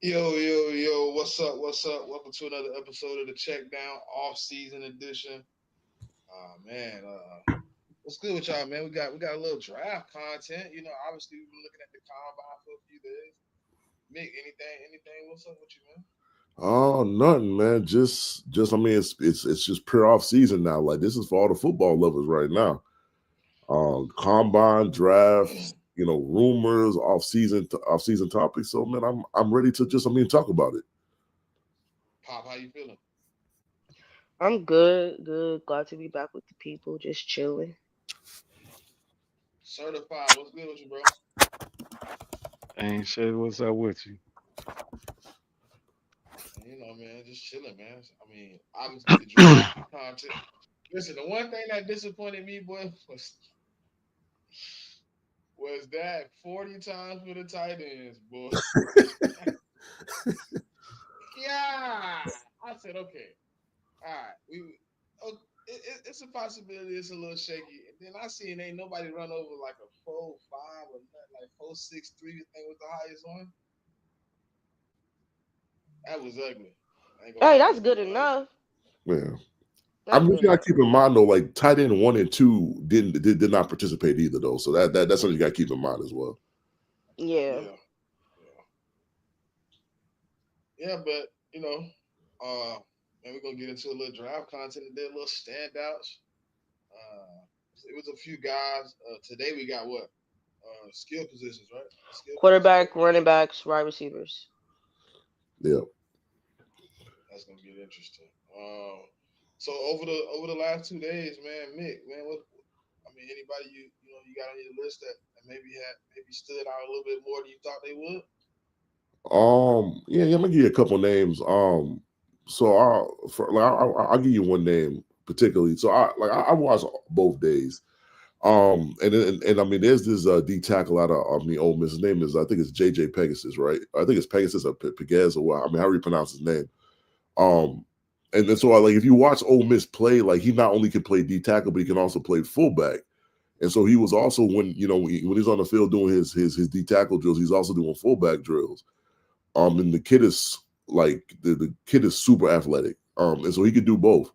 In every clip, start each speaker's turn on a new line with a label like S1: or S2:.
S1: Yo, what's up? What's up? Welcome to another episode of the CheckDown Offseason edition. Man, what's good with y'all, man? We got a little draft content. Obviously we've been looking at the combine for a few days. Mick, anything? What's up with you, man?
S2: Oh, nothing, man. Just. I mean, it's just pure off season now. Like this is for all the football lovers right now. Combine drafts, rumors, off season topics. So, man, I'm ready to talk about it.
S1: Pop, how you feeling?
S3: I'm good, good. Glad to be back with the people, just chilling.
S1: Certified. What's good with you, bro?
S4: Ain't shit. What's up with you?
S1: Man, just chilling, man. I mean, obviously the draft content. Listen, the one thing that disappointed me, boy, was that 40 times for the tight ends, boy. Yeah, I said okay. All right, oh, it's a possibility. It's a little shaky. And then I seen ain't nobody run over like a 4.5 or nothing, like 4.63. Thing was the highest one. That was ugly. I ain't gonna
S3: Hey,
S1: lie,
S3: that's
S1: that was
S3: good
S1: real ugly.
S3: enough.
S2: Yeah.
S3: That's
S2: I'm
S3: good
S2: just gotta
S3: enough.
S2: keep in mind though, like tight end 1 and 2 did not participate either though. So that's something you gotta keep in mind as well.
S3: Yeah.
S1: Yeah, yeah, yeah. But uh, and we're gonna get into a little draft content today, a little standouts. Uh, it was a few guys. Today we got what? Skill positions, right? Skill positions.
S3: Quarterback, running backs, wide receivers.
S2: Yeah.
S1: That's gonna get interesting. So over the last 2 days, man, Mick, man, I mean, anybody you got on your list that maybe stood out a little bit more than you thought they would?
S2: Yeah, I'm gonna give you a couple names. So I'll give you one name particularly. So I watched both days. And I mean, there's this D tackle out of Ole Miss. His name is I think it's JJ Pegasus, right? I think it's Pegasus or Pegasus or what. I mean, how do you pronounce his name? Um, and then so like if you watch Ole Miss play, like he not only can play D tackle, but he can also play fullback. And so he was also when he's on the field doing his D tackle drills, he's also doing fullback drills. And the kid is like the kid is super athletic. And so he could do both.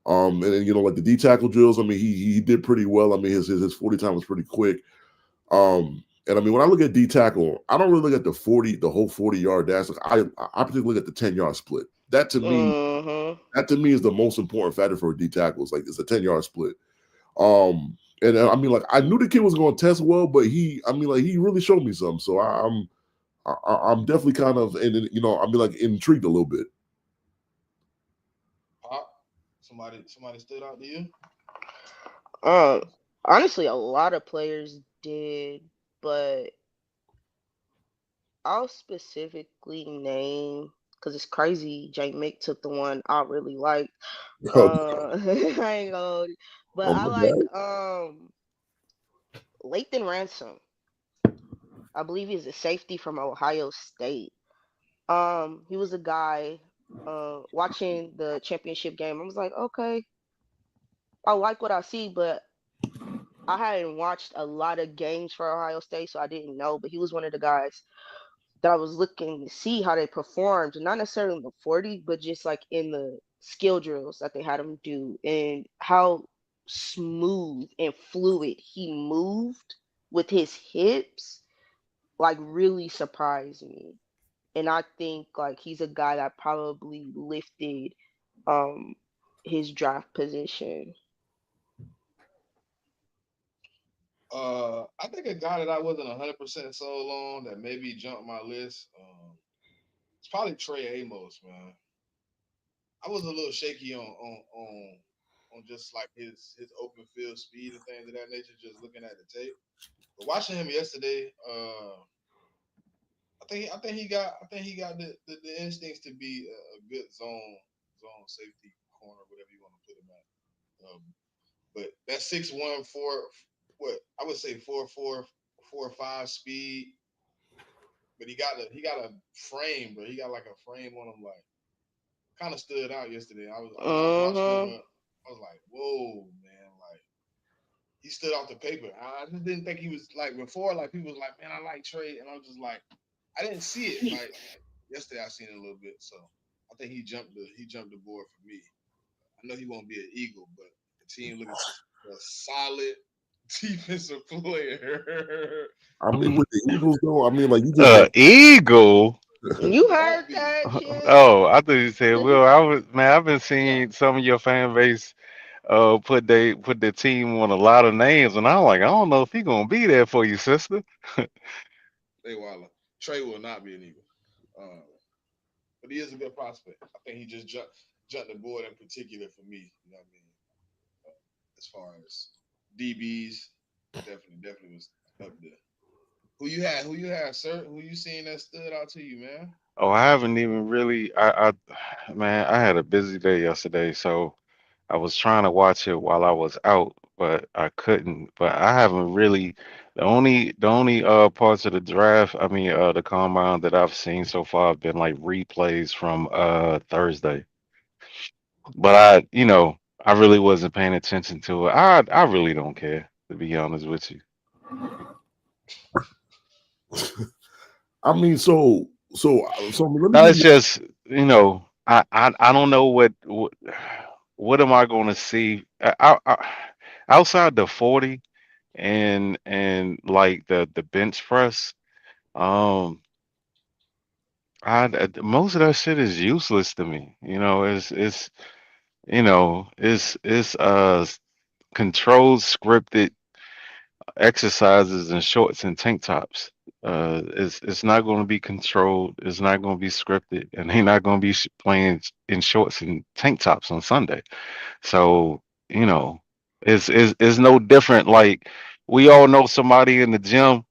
S2: And then like the D tackle drills, I mean, he did pretty well. I mean, his 40 time was pretty quick. And I mean, when I look at D tackle, I don't really look at the whole 40-yard dash. Like, I particularly look at the 10-yard split.
S3: Mm-hmm.
S2: That to me is the most important factor for a D tackle. It's a 10-yard split. And I mean, like I knew the kid was going to test well, but he really showed me something. So I'm definitely kind of, and I mean, like intrigued a little bit.
S1: Pop, somebody stood out to you?
S3: Um, Honestly, a lot of players did, but I'll specifically name because it's crazy. JMIK took the one I really liked. I ain't gonna, but
S2: Oh
S3: I
S2: my
S3: like
S2: God.
S3: Lathan Ransom. I believe he's a safety from Ohio State. He was a guy watching the championship game. I was like, okay, I like what I see, but I hadn't watched a lot of games for Ohio State, so I didn't know. But he was one of the guys that I was looking to see how they performed, not necessarily in the 40, but just like in the skill drills that they had him do and how smooth and fluid he moved with his hips, like really surprised me. And I think like he's a guy that probably lifted um his draft position.
S1: I think a guy that I wasn't 100% sold on that maybe jumped my list. It's probably Trey Amos, man. I was a little shaky on just like his open field speed and things of that nature, just looking at the tape. But watching him yesterday, I think he got the instincts to be a good zone safety corner, whatever you want to put him at. But that 6'1", what I would say 4.5 speed, but he got a frame, bro. He got like a frame on him, like kind of stood out yesterday. I was watching him.
S3: Mm-hmm.
S1: I was like, whoa, man, like he stood off the paper. I just didn't think he was like before. Like people was like, man, I like Trey, and I was just like, I didn't see it. Like yesterday I seen it a little bit, so I think he jumped the board for me. I know he won't be an Eagle, but the team looking for a solid defensive player.
S2: I mean, with the Eagles though, I mean, like you just don't.
S4: Eagle.
S3: You
S1: Won't
S3: heard
S1: be.
S3: that, Chip?
S4: Oh, I thought you said, well, I've been seeing some of your fan base put their team on a lot of names, and I'm like, I don't know if he gonna be there for you, sister.
S1: They Waller. Trey will not be an Eagle. Um, but he is a good prospect. I think he just jumped the board in particular for me. You know what I mean? As far as DBs, definitely was up there. Who you had, sir? Who you seen that stood out to you, man?
S4: Oh, I haven't even really. Man, I had a busy day yesterday, so I was trying to watch it while I was out, but I couldn't. But I haven't really. The only parts of the draft, I mean, the combine that I've seen so far have been like replays from Thursday. But I really wasn't paying attention to it. I really don't care, to be honest with you.
S2: I mean, so let me
S4: No,
S2: give
S4: it's
S2: you.
S4: just, I don't know what am I going to see outside the 40 and like the bench press. Um, most of that shit is useless to me. It's controlled, scripted exercises in shorts and tank tops. It's not going to be controlled. It's not going to be scripted, and they're not going to be playing in shorts and tank tops on Sunday. So it's no different. Like we all know somebody in the gym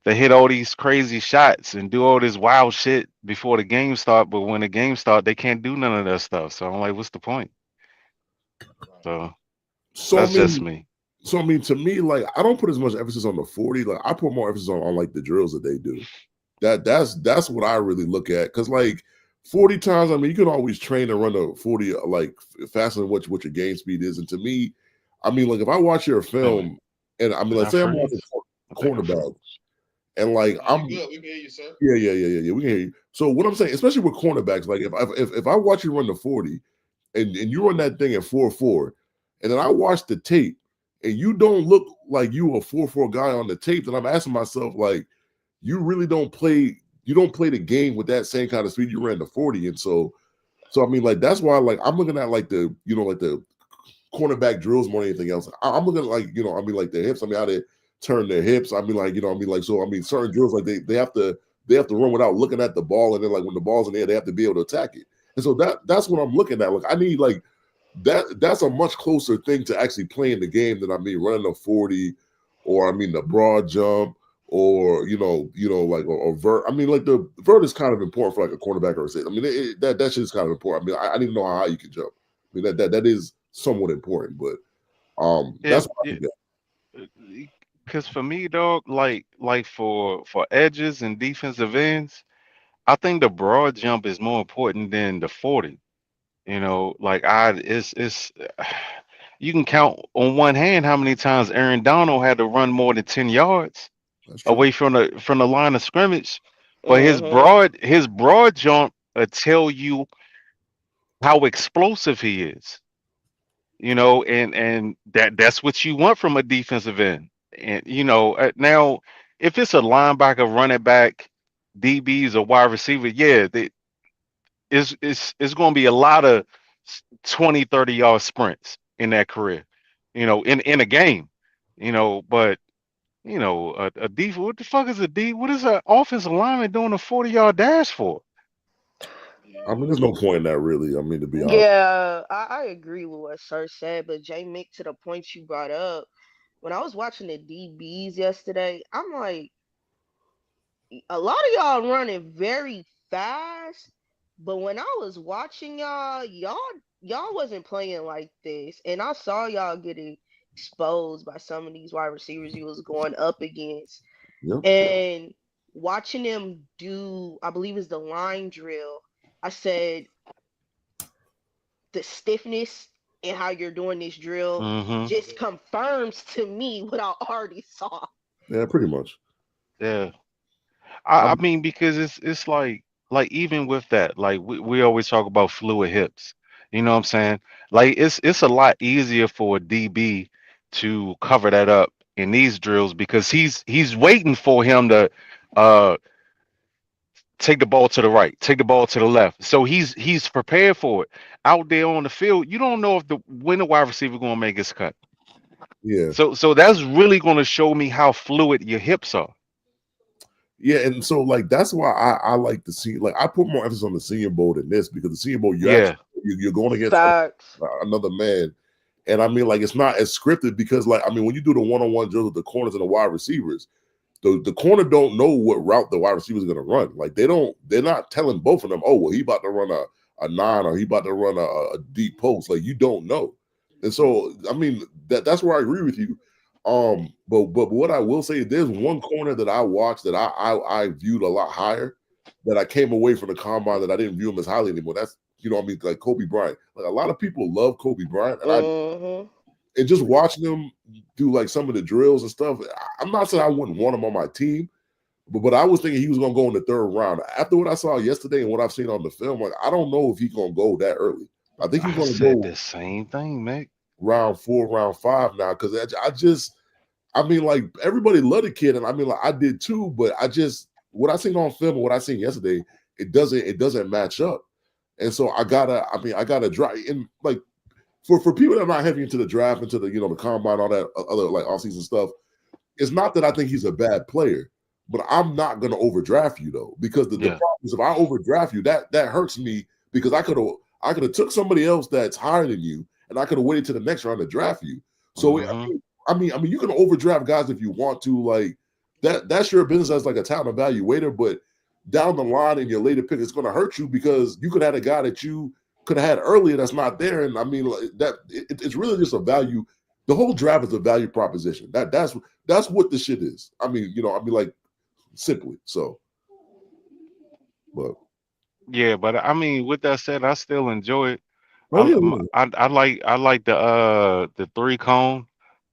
S4: that hit all these crazy shots and do all this wild shit before the game start, but when the game start, they can't do none of that stuff. So I'm like, what's the point?
S1: Right.
S4: So
S2: So I
S4: that's just
S2: mean,
S4: me.
S2: to me, like I don't put as much emphasis on the 40. Like I put more emphasis on like the drills that they do. That's what I really look at because like 40 times. I mean, you can always train and run a 40 like faster than what your game speed is. And to me, I mean, like if I watch your
S4: Wait a minute.
S2: film and I mean,
S4: Did
S2: like
S4: I
S2: say I'm watching
S4: freeze? I think I
S2: cornerback
S4: froze.
S2: and like
S1: No, you
S2: I'm
S1: good. We can hear you, sir.
S2: yeah, we can hear you. So what I'm saying, especially with cornerbacks, like if I watch you run the 40 and you run that thing at 4.4, and then I watch the tape and you don't look like you a 4.4 guy on the tape, then I'm asking myself, like, you really don't play the game with that same kind of speed you ran the 40. And so I mean, like that's why like I'm looking at like the like the cornerback drills more than anything else. I'm looking at like, I mean like the hips, I mean how they turn their hips. I mean like, I mean like so I mean certain drills like they have to run without looking at the ball, and then like when the ball's in the air, they have to be able to attack it. And so that's what I'm looking at. Like I need like that's a much closer thing to actually playing the game than I mean running a 40 or I mean the broad jump or like or vert. I mean like the vert is kind of important for like a cornerback or a safety. I mean that shit is kind of important. I mean I need to know how high you can jump. I mean that is somewhat important, but
S4: Yeah,
S2: that's what I
S4: yeah.
S2: think.
S4: Because for me, dog, like for edges and defensive ends, I think the broad jump is more important than the 40. Like it's you can count on one hand how many times Aaron Donald had to run more than 10 yards
S2: That's true.
S4: away from the line of scrimmage. But his
S3: Mm-hmm.
S4: broad jump will tell you how explosive he is. And that's what you want from a defensive end. And now if it's a linebacker, running back, DBs, or wide receiver, yeah, it's going to be a lot of 20, 30 yard sprints in that career, in a game, but a D, what the fuck is a D? What is an offensive lineman doing a 40-yard dash for?
S2: I mean
S1: Yeah.
S2: there's no point in that really. I mean to be honest.
S3: Yeah, I agree with what Sir said, but JMIK, to the point you brought up, when I was watching the DBs yesterday, I'm like, a lot of y'all running very fast, but when I was watching y'all wasn't playing like this, and I saw y'all getting exposed by some of these wide receivers you was going up against,
S2: Yep.
S3: and watching them do, I believe it's the line drill. I said the stiffness and how you're doing this drill
S4: Mm-hmm.
S3: just confirms to me what I already saw.
S2: Yeah, pretty much.
S4: Yeah.
S2: I
S4: I mean, because it's like like even with that, like we always talk about fluid hips. You know what I'm saying? Like it's a lot easier for a DB to cover that up in these drills because he's waiting for him to uh take the ball to the right, take the ball to the left. So he's prepared for it. Out there on the field, you don't know if the when the wide receiver gonna make his cut.
S2: Yeah.
S4: So that's really gonna show me how fluid your hips are.
S2: Yeah, and so like that's why I like to see like I put more emphasis on the Senior Bowl than this because the Senior Bowl
S4: Yeah,
S2: you're going against
S3: Facts.
S2: another man, and I mean like it's not as scripted because like I mean when you do the one-on-one drills with the corners and the wide receivers, the corner don't know what route the wide receiver is going to run. Like they're not telling both of them, oh well he about to run a nine or he about to run a deep post. Like you don't know, and so I mean that's where I agree with you. But what I will say, there's one corner that I watched that I viewed a lot higher, that I came away from the combine that I didn't view him as highly anymore. That's I mean, like Kobe Bryant. Like a lot of people love Kobe Bryant,
S3: Mm-hmm.
S2: and just watching him do like some of the drills and stuff. I'm not saying I wouldn't want him on my team, but I was thinking he was gonna go in the third round. After what I saw yesterday and what I've seen on the film, like I don't know if he's gonna go that early. I think he's
S4: I
S2: gonna
S4: said
S2: go
S4: the same thing, Mick.
S2: round 4, round 5 now because I mean, like everybody loved the kid, and I mean, like I did too. But what I seen on film and what I seen yesterday, it doesn't match up. And so I gotta drive and like for people that are not heavy into the draft, into the the combine, all that other like offseason stuff. It's not that I think he's a bad player, but I'm not gonna overdraft you though because the
S4: Yeah.
S2: problem is if I overdraft you, that hurts me because I could have took somebody else that's higher than you, and I could have waited to the next round to draft you. So
S4: Hmm.
S2: I mean, you can overdraft guys if you want to, like that's your business as like a talent evaluator, but down the line in your later pick, it's going to hurt you because you could have had a guy that you could have had earlier that's not there, and I mean like, it's really just a value. The whole draft is a value proposition. That's what the shit is. I mean, like simply. So, but
S4: Yeah, but I mean, with that said, I still enjoy it.
S2: oh yeah, yeah.
S4: I like the three cone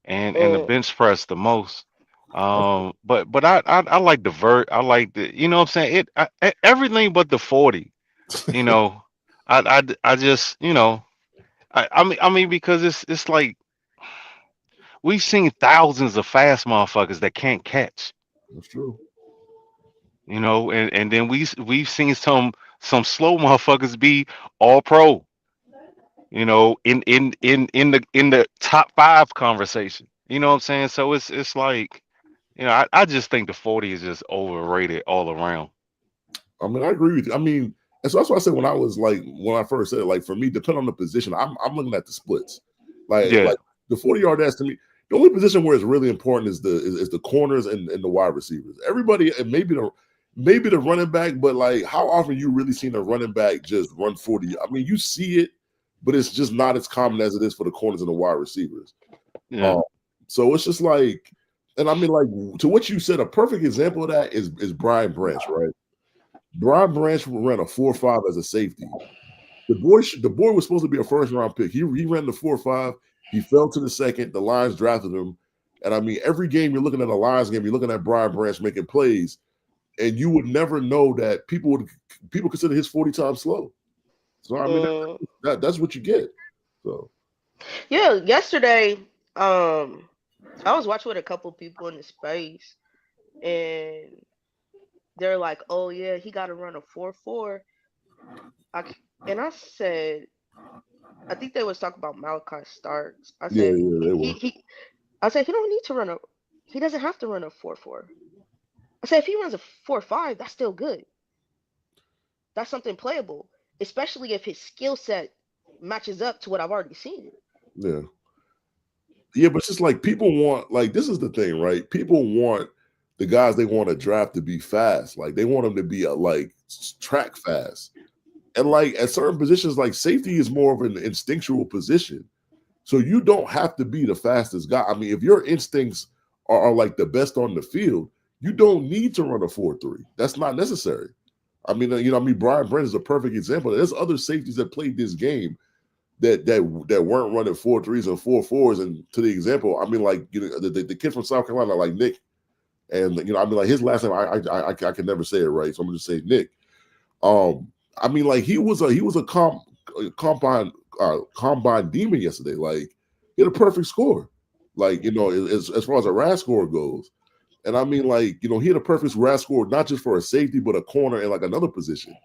S4: and the
S3: Mm.
S4: bench press the most. But I like the vert. I like the you know what I'm saying everything but the 40. You know, I just I mean because it's like we've seen thousands of fast motherfuckers that can't catch.
S2: That's true.
S4: And then we've seen some slow motherfuckers be all pro. In the top five conversation. You know what I'm saying? So it's like, I just think the 40 is just overrated all around.
S2: I mean, I agree with you. I mean, and so that's why I said when I first said it, like for me, depending on the position, I'm looking at the splits.
S4: Yeah.
S2: Like the 40-yard dash to me, the only position where it's really important is the corners and the wide receivers. Everybody and maybe the running back, but like how often you really seen a running back just run 40? I mean, you see it, but it's just not as common as it is for the corners and the wide receivers.
S4: Yeah.
S2: So it's just like, and I mean, like to what you said, a perfect example of that is Brian Branch, right? Brian Branch ran a 4.5 as a safety. The boy was supposed to be a first round pick. He ran the 4.5. He fell to the second. The Lions drafted him. And I mean, every game you're looking at a Lions game, you're looking at Brian Branch making plays, and you would never know that people consider his 40 times slow. So I mean,
S3: Mm.
S2: that's what you get. So
S3: Yeah, yesterday, I was watching with a couple people in the space, and they're like, "Oh yeah, he got to run a 4.4." And I said, I think they was talking about Malachi Starks. I
S2: yeah,
S3: said
S2: yeah, they were.
S3: I said he don't need to run a, he doesn't have to run a 4.4. I said if he runs a 4.5, that's still good. That's something playable, especially if his skill set matches up to what I've already seen.
S2: Yeah. Yeah, but it's just like people want, like, this is the thing, right? People want the guys they want to draft to be fast. Like, they want them to be like track fast. And like at certain positions, like safety is more of an instinctual position. So you don't have to be the fastest guy. I mean, if your instincts are like the best on the field, you don't need to run a 4.3. That's not necessary. I mean, I mean, Brian Brent is a perfect example. There's other safeties that played this game that weren't running 4.3s and 4.4s. And to the example, I mean, like the kid from South Carolina, like Nick, and I mean, like his last name, I can never say it right, so I'm gonna just say Nick. I mean, like he was a combine demon yesterday. Like he had a perfect score. Like as far as a RAS score goes. And I mean, like, he had a perfect RAS score, not just for a safety, but a corner and like another position.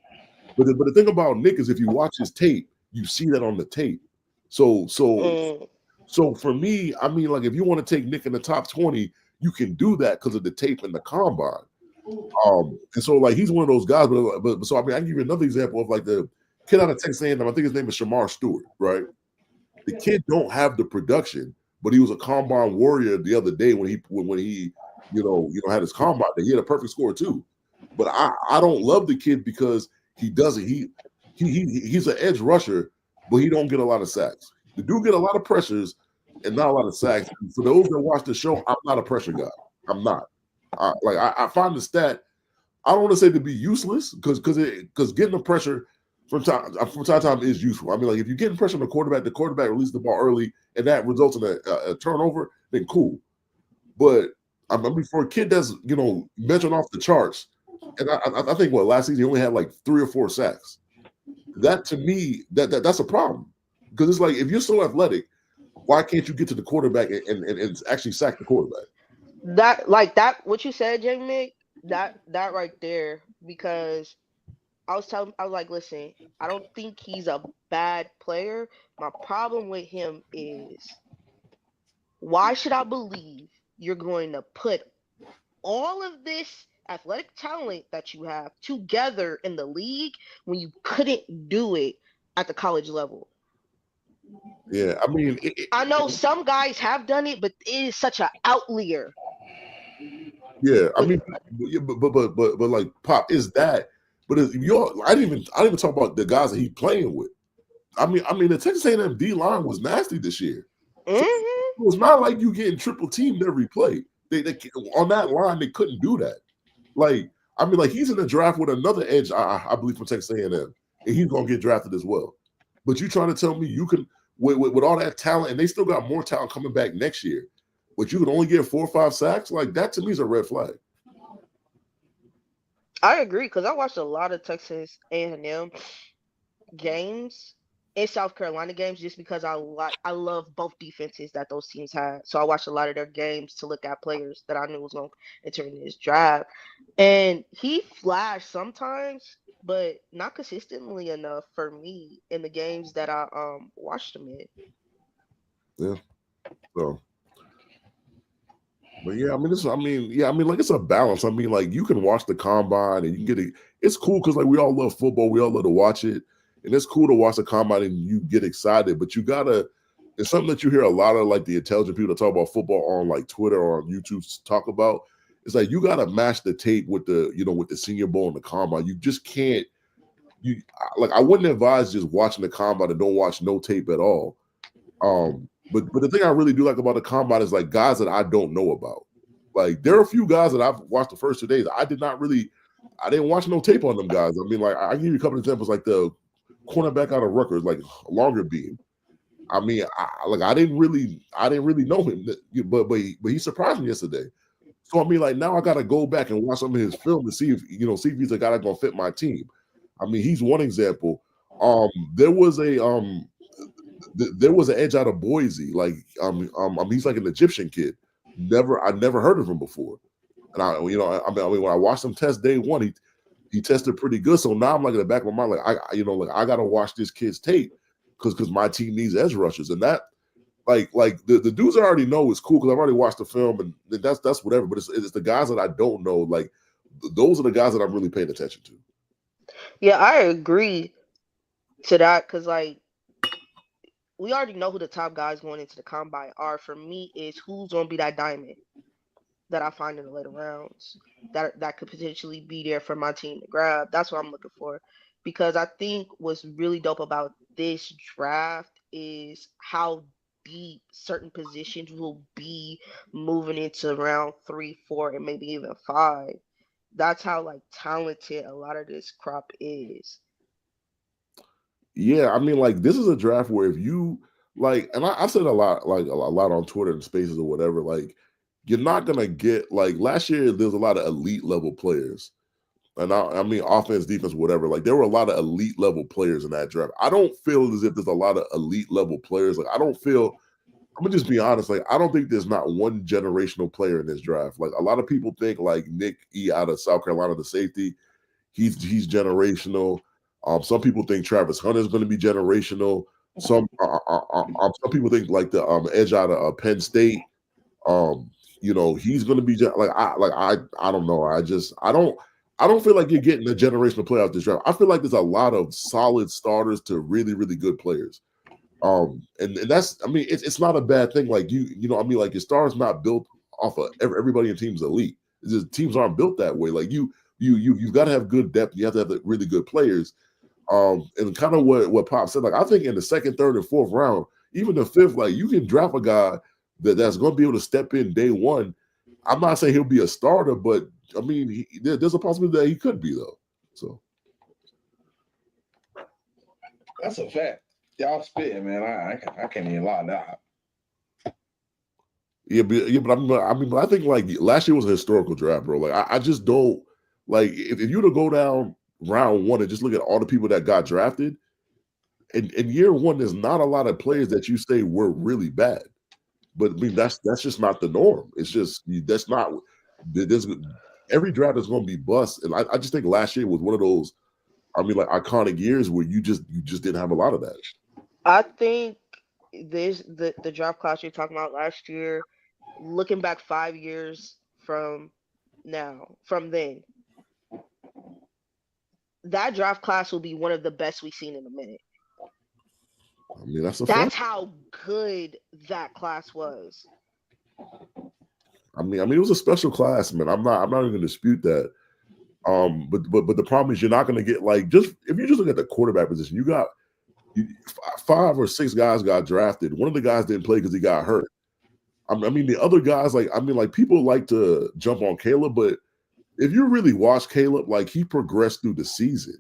S2: But the thing about Nick is if you watch his tape, you see that on the tape. So
S3: Mm.
S2: for me, I mean, like if you want to take Nick in the top 20, you can do that because of the tape and the combine. And so like he's one of those guys, but so I mean, I can give you another example of like the kid out of Texas A&M. I think his name is Shamar Stewart, right? The kid don't have the production, but he was a combine warrior the other day when he had his combine. He had a perfect score too. But I don't love the kid because he doesn't he's an edge rusher, but he don't get a lot of sacks. The dude get a lot of pressures and not a lot of sacks. And for those that watch the show, I'm not a pressure guy. I'm not. I find the stat. I don't want to say to be useless because getting the pressure from time to time is useful. I mean, like if you're getting pressure on the quarterback releases the ball early, and that results in a turnover, then cool. But I mean, for a kid that's measuring off the charts, and I think last season he only had like 3 or 4 sacks. That to me, that's a problem because it's like if you're so athletic, why can't you get to the quarterback and actually sack the quarterback?
S3: That what you said, JMIK, that right there, because I was like, listen, I don't think he's a bad player. My problem with him is, why should I believe you're going to put all of this athletic talent that you have together in the league when you couldn't do it at the college level?
S2: Yeah, I mean,
S3: I know some guys have done it, but it is such an outlier.
S2: yeah, I
S3: With
S2: mean, but like Pop is that. But I didn't even talk about the guys that he's playing with. I mean, the Texas A&M D line was nasty this year. So
S3: mm-hmm.
S2: it was not like you getting triple teamed every play. They on that line they couldn't do that. Like I mean, like he's in the draft with another edge, I believe, from Texas A&M, and he's gonna get drafted as well. But you trying to tell me you can with all that talent, and they still got more talent coming back next year, but you can only get 4 or 5 sacks? Like that to me is a red flag.
S3: I agree because I watched a lot of Texas A&M games and South Carolina games just because I love both defenses that those teams had. So I watched a lot of their games to look at players that I knew was going to enter in this draft. And he flashed sometimes, but not consistently enough for me in the games that I watched him in.
S2: Yeah. So but yeah, I mean, like it's a balance. I mean, like you can watch the combine and you can get it. It's cool because like we all love football, we all love to watch it, and it's cool to watch the combine and you get excited. But you gotta. It's something that you hear a lot of like the intelligent people that talk about football on like Twitter or on YouTube talk about. It's like you gotta match the tape with the Senior Bowl and the combine. You just can't. I wouldn't advise just watching the combine and don't watch no tape at all. But the thing I really do like about the combine is like guys that I don't know about. Like there are a few guys that I've watched the first 2 days. I didn't watch no tape on them guys. I mean, like I give you a couple of examples, like the cornerback out of Rutgers, like Longer Beam. I mean, I didn't really know him, but he surprised me yesterday. So I mean, like now I got to go back and watch some of his film to see if he's a guy that's gonna fit my team. I mean, he's one example. There was there was an edge out of Boise. Like, he's like an Egyptian kid. I never heard of him before. And I mean, when I watched him test day one, he tested pretty good. So now I'm like in the back of my mind, like I got to watch this kid's tape because my team needs edge rushers, and that like the dudes I already know is cool because I've already watched the film, and that's whatever. But it's the guys that I don't know. Like those are the guys that I'm really paying attention to.
S3: Yeah, I agree to that because like we already know who the top guys going into the combine are. For me, is who's going to be that diamond that I find in the later rounds that could potentially be there for my team to grab. That's what I'm looking for. Because I think what's really dope about this draft is how deep certain positions will be moving into round 3, 4, and maybe even 5. That's how like talented a lot of this crop is.
S2: Yeah, I mean, like this is a draft where if you like, and I said a lot, like a lot on Twitter and Spaces or whatever. Like, you're not gonna get like last year. There's a lot of elite level players, And I mean, offense, defense, whatever. Like there were a lot of elite level players in that draft. I don't feel as if there's a lot of elite level players. Like I don't feel. I'm gonna just be honest. Like I don't think there's not one generational player in this draft. Like a lot of people think like Nick E out of South Carolina, the safety, he's generational. Some people think Travis Hunter is going to be generational. Some people think like the edge out of Penn State. Um, he's going to be I don't know. I don't feel like you're getting a generational player out this draft. I feel like there's a lot of solid starters to really really good players. And that's I mean it's not a bad thing. Like I mean like your star's not built off of everybody in teams elite. It's just teams aren't built that way. Like you've got to have good depth. You have to have really good players. And kind of what Pop said. Like I think in the second, third, and fourth round, even the fifth, like you can draft a guy that's going to be able to step in day one. I'm not saying he'll be a starter, but I mean there's a possibility that he could be though. So
S1: That's a fact. Y'all spitting, man. I can't even lie now.
S2: but I think like last year was a historical draft, bro. Like I just don't like if you were to go down round one and just look at all the people that got drafted, in year one, there's not a lot of players that you say were really bad. But I mean that's just not the norm. It's just that's not there's every draft is going to be bust, and I just think last year was one of those. I mean, like iconic years where you just didn't have a lot of that.
S3: I think the draft class you're talking about last year, looking back 5 years from from then, that draft class will be one of the best we've seen in a minute.
S2: I mean, that's a fact.
S3: That's how good that class was.
S2: I mean, it was a special class, man. I'm not even gonna dispute that. But the problem is you're not gonna get like just if you just look at the quarterback position, five or six guys got drafted. One of the guys didn't play because he got hurt. I mean, the other guys, like people like to jump on Caleb, but if you really watch Caleb, like he progressed through the season.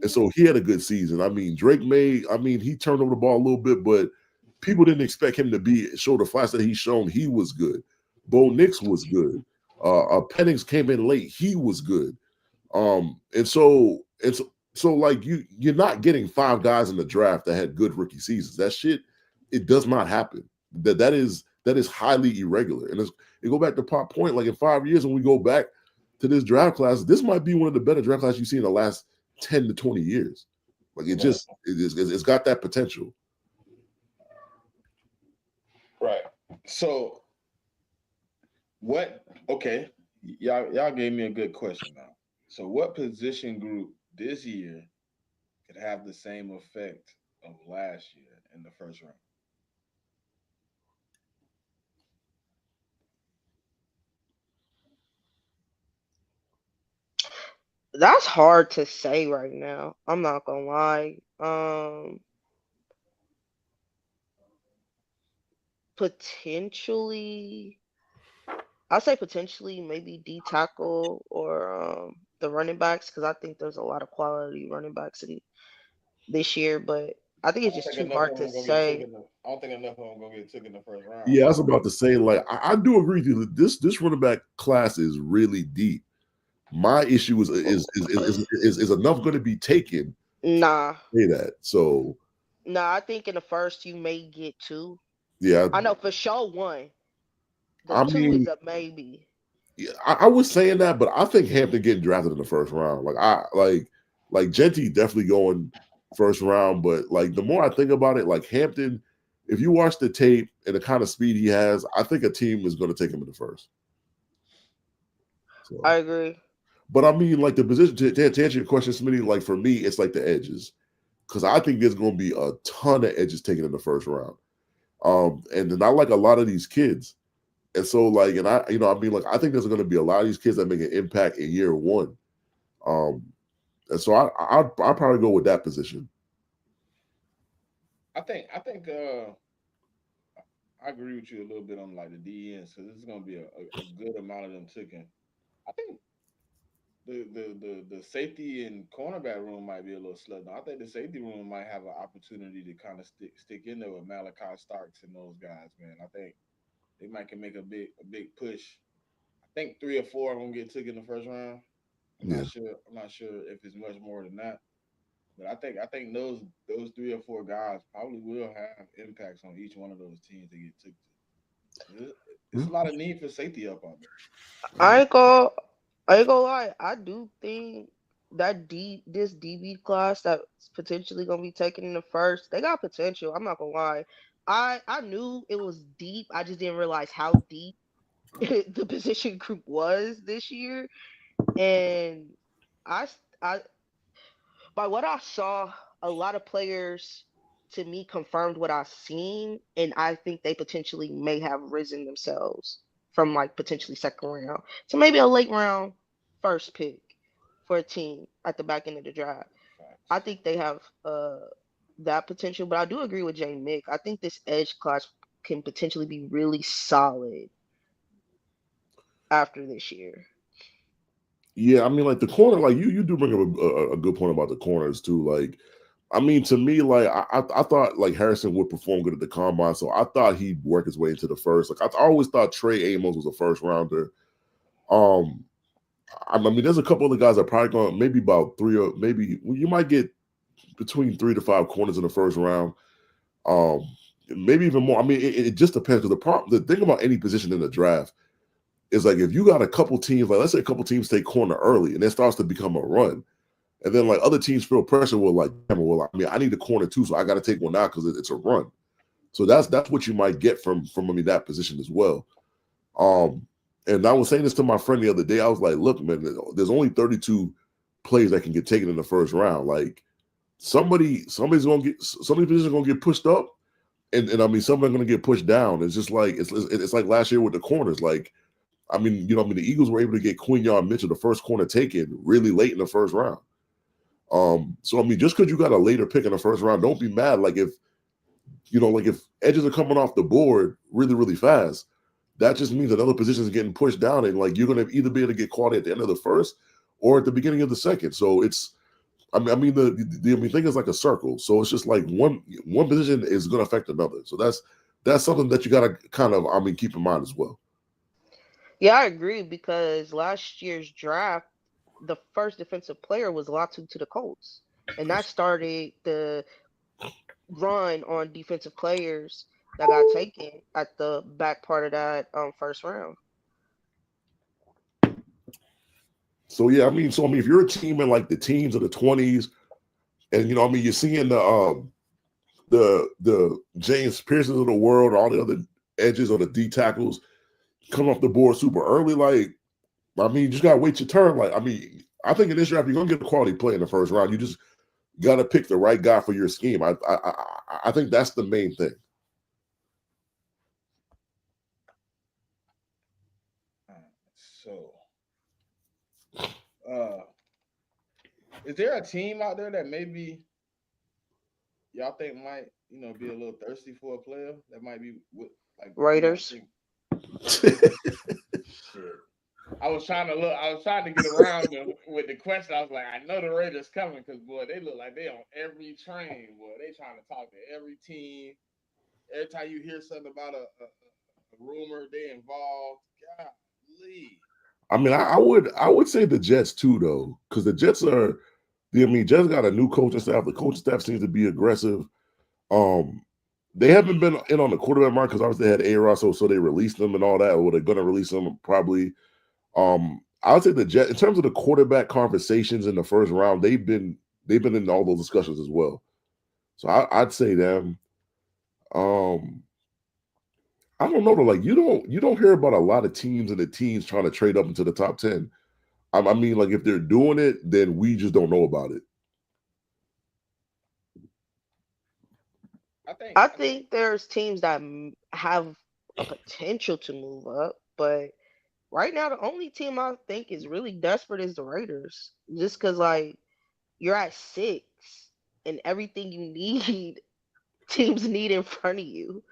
S2: And so he had a good season. I mean, he turned over the ball a little bit, but people didn't expect him to show the flash that he's shown. He was good. Bo Nix was good. Penix came in late. He was good. And so like you're not getting five guys in the draft that had good rookie seasons. That shit, it does not happen. That is highly irregular. And it go back to Pop point. Like in 5 years, when we go back to this draft class, this might be one of the better draft classes you've seen in the last 10 to 20 years. Like it's got that potential.
S1: Right. So y'all gave me a good question now. So what position group this year could have the same effect of last year in the first round?
S3: That's hard to say right now. I'm not gonna lie. Potentially, I'll say potentially maybe D tackle or the running backs because I think there's a lot of quality running backs this year, but I think
S1: I
S3: it's
S1: don't
S3: just
S1: think
S3: too
S1: enough
S3: hard
S1: of
S3: to
S1: them gonna get
S3: say.
S1: taken. I don't think enough of them gonna get taken in the first round.
S2: Yeah, I was about to say, like, I do agree with you that this running back class is really deep. My issue is enough going to be taken
S3: Nah,
S2: to say that. So
S3: nah. I think in the first you may get two.
S2: yeah,
S3: I know for sure one. The
S2: I
S3: two
S2: mean,
S3: is a maybe.
S2: yeah, I was saying that, but I think Hampton getting drafted in the first round. Like Genty definitely going first round, but like the more I think about it, like Hampton, if you watch the tape and the kind of speed he has, I think a team is going to take him in the first. So,
S3: I agree.
S2: but I mean, like the position to answer your question, Smitty, like for me, it's like the edges because I think there's going to be a ton of edges taken in the first round. And then I like a lot of these kids. And so, like, and I mean, like, I think there's going to be a lot of these kids that make an impact in year one. Um, and so I'll probably go with that position.
S1: I think I agree with you a little bit on like the DENs because this is gonna be a good amount of them taken. I think the safety and cornerback room might be a little slugged. I think the safety room might have an opportunity to kind of stick in there with Malachi Starks and those guys, man. I think they might can make a big push. I think 3 or 4 are gonna get taken in the first round. I'm
S2: Yeah.
S1: not sure. I'm not sure if it's much more than that. But I think those 3 or 4 guys probably will have impacts on each one of those teams they get took to. It's a lot of need for safety up out
S3: I ain't gonna, I ain't gonna lie. I do think that this DB class that's potentially gonna be taken in the first, they got potential. I'm not gonna lie. I knew it was deep. I just didn't realize how deep the position group was this year. And I by what I saw, a lot of players to me confirmed what I've seen, and I think they potentially may have risen themselves from like potentially second round to maybe a late round first pick for a team at the back end of the draft.
S1: there.
S3: I
S1: Facts.
S3: think they have that potential, but I do agree with JMIK. I think this edge class can potentially be really solid after this year.
S2: Yeah, I mean, like the corner, like you do bring up a good point about the corners too. Like, I mean, to me, like I thought like Harrison would perform good at the combine, so I thought he'd work his way into the first. Like I always thought Trey Amos was a first rounder. Um, I mean, there's a couple other guys that are probably going maybe about three or maybe you might get between 3 to 5 corners in the first round. Um, maybe even more. I mean, it just depends. Because the thing about any position in the draft is like if you got a couple teams, like let's say a couple teams take corner early, and it starts to become a run, and then like other teams feel pressure. Well, like, well, I mean, I need a corner too, so I got to take one out because it's a run. So that's what you might get from I mean that position as well. Um, and I was saying this to my friend the other day. I was like, look, man, there's only 32 players that can get taken in the first round. Like somebody's gonna get somebody's position gonna get pushed up, and I mean somebody's gonna get pushed down. It's just like it's like last year with the corners. Like I mean, I mean the Eagles were able to get Quinyon Mitchell, the first corner taken, really late in the first round. So I mean, just because you got a later pick in the first round, don't be mad. Like if like if edges are coming off the board really, really fast, that just means another position is getting pushed down, and like you're gonna either be able to get quality at the end of the first or at the beginning of the second. So it's I mean the thing is like a circle. So it's just like one position is gonna affect another. So that's something that you gotta kind of keep in mind as well.
S3: Yeah, I agree because last year's draft, the first defensive player was Latu to the Colts, and that started the run on defensive players that got taken at the back part of that first round.
S2: So yeah, if you're a team in like the teens or the 20s, and you're seeing the James Pearsons of the world, all the other edges or the D tackles come off the board super early. Like, you just gotta wait your turn. Like, I think in this draft you're gonna get a quality play in the first round. You just gotta pick the right guy for your scheme. I think that's the main thing.
S1: So, is there a team out there that maybe y'all think might be a little thirsty for a player that might be like
S3: Raiders.
S1: Shit. I was trying to look. I was trying to get around with the question. I was like, I know the Raiders coming because boy, they look like they on every train. Boy, they trying to talk to every team. Every time you hear something about a rumor, they involved. Golly.
S2: I would say the Jets too, though, because the Jets are. Jets got a new coaching staff. The coaching staff seems to be aggressive. They haven't been in on the quarterback market because obviously they had A-Rod, so they released them and all that, or they're going to release them probably. I would say the Jets, in terms of the quarterback conversations in the first round, they've been in all those discussions as well. So I'd say them. I don't know though. Like you don't hear about a lot of teams and the teams trying to trade up into the top 10. Like if they're doing it, then we just don't know about it.
S3: I think there's teams that have a potential to move up, but right now the only team I think is really desperate is the Raiders. Just because like you're at 6 and everything you need teams need in front of you.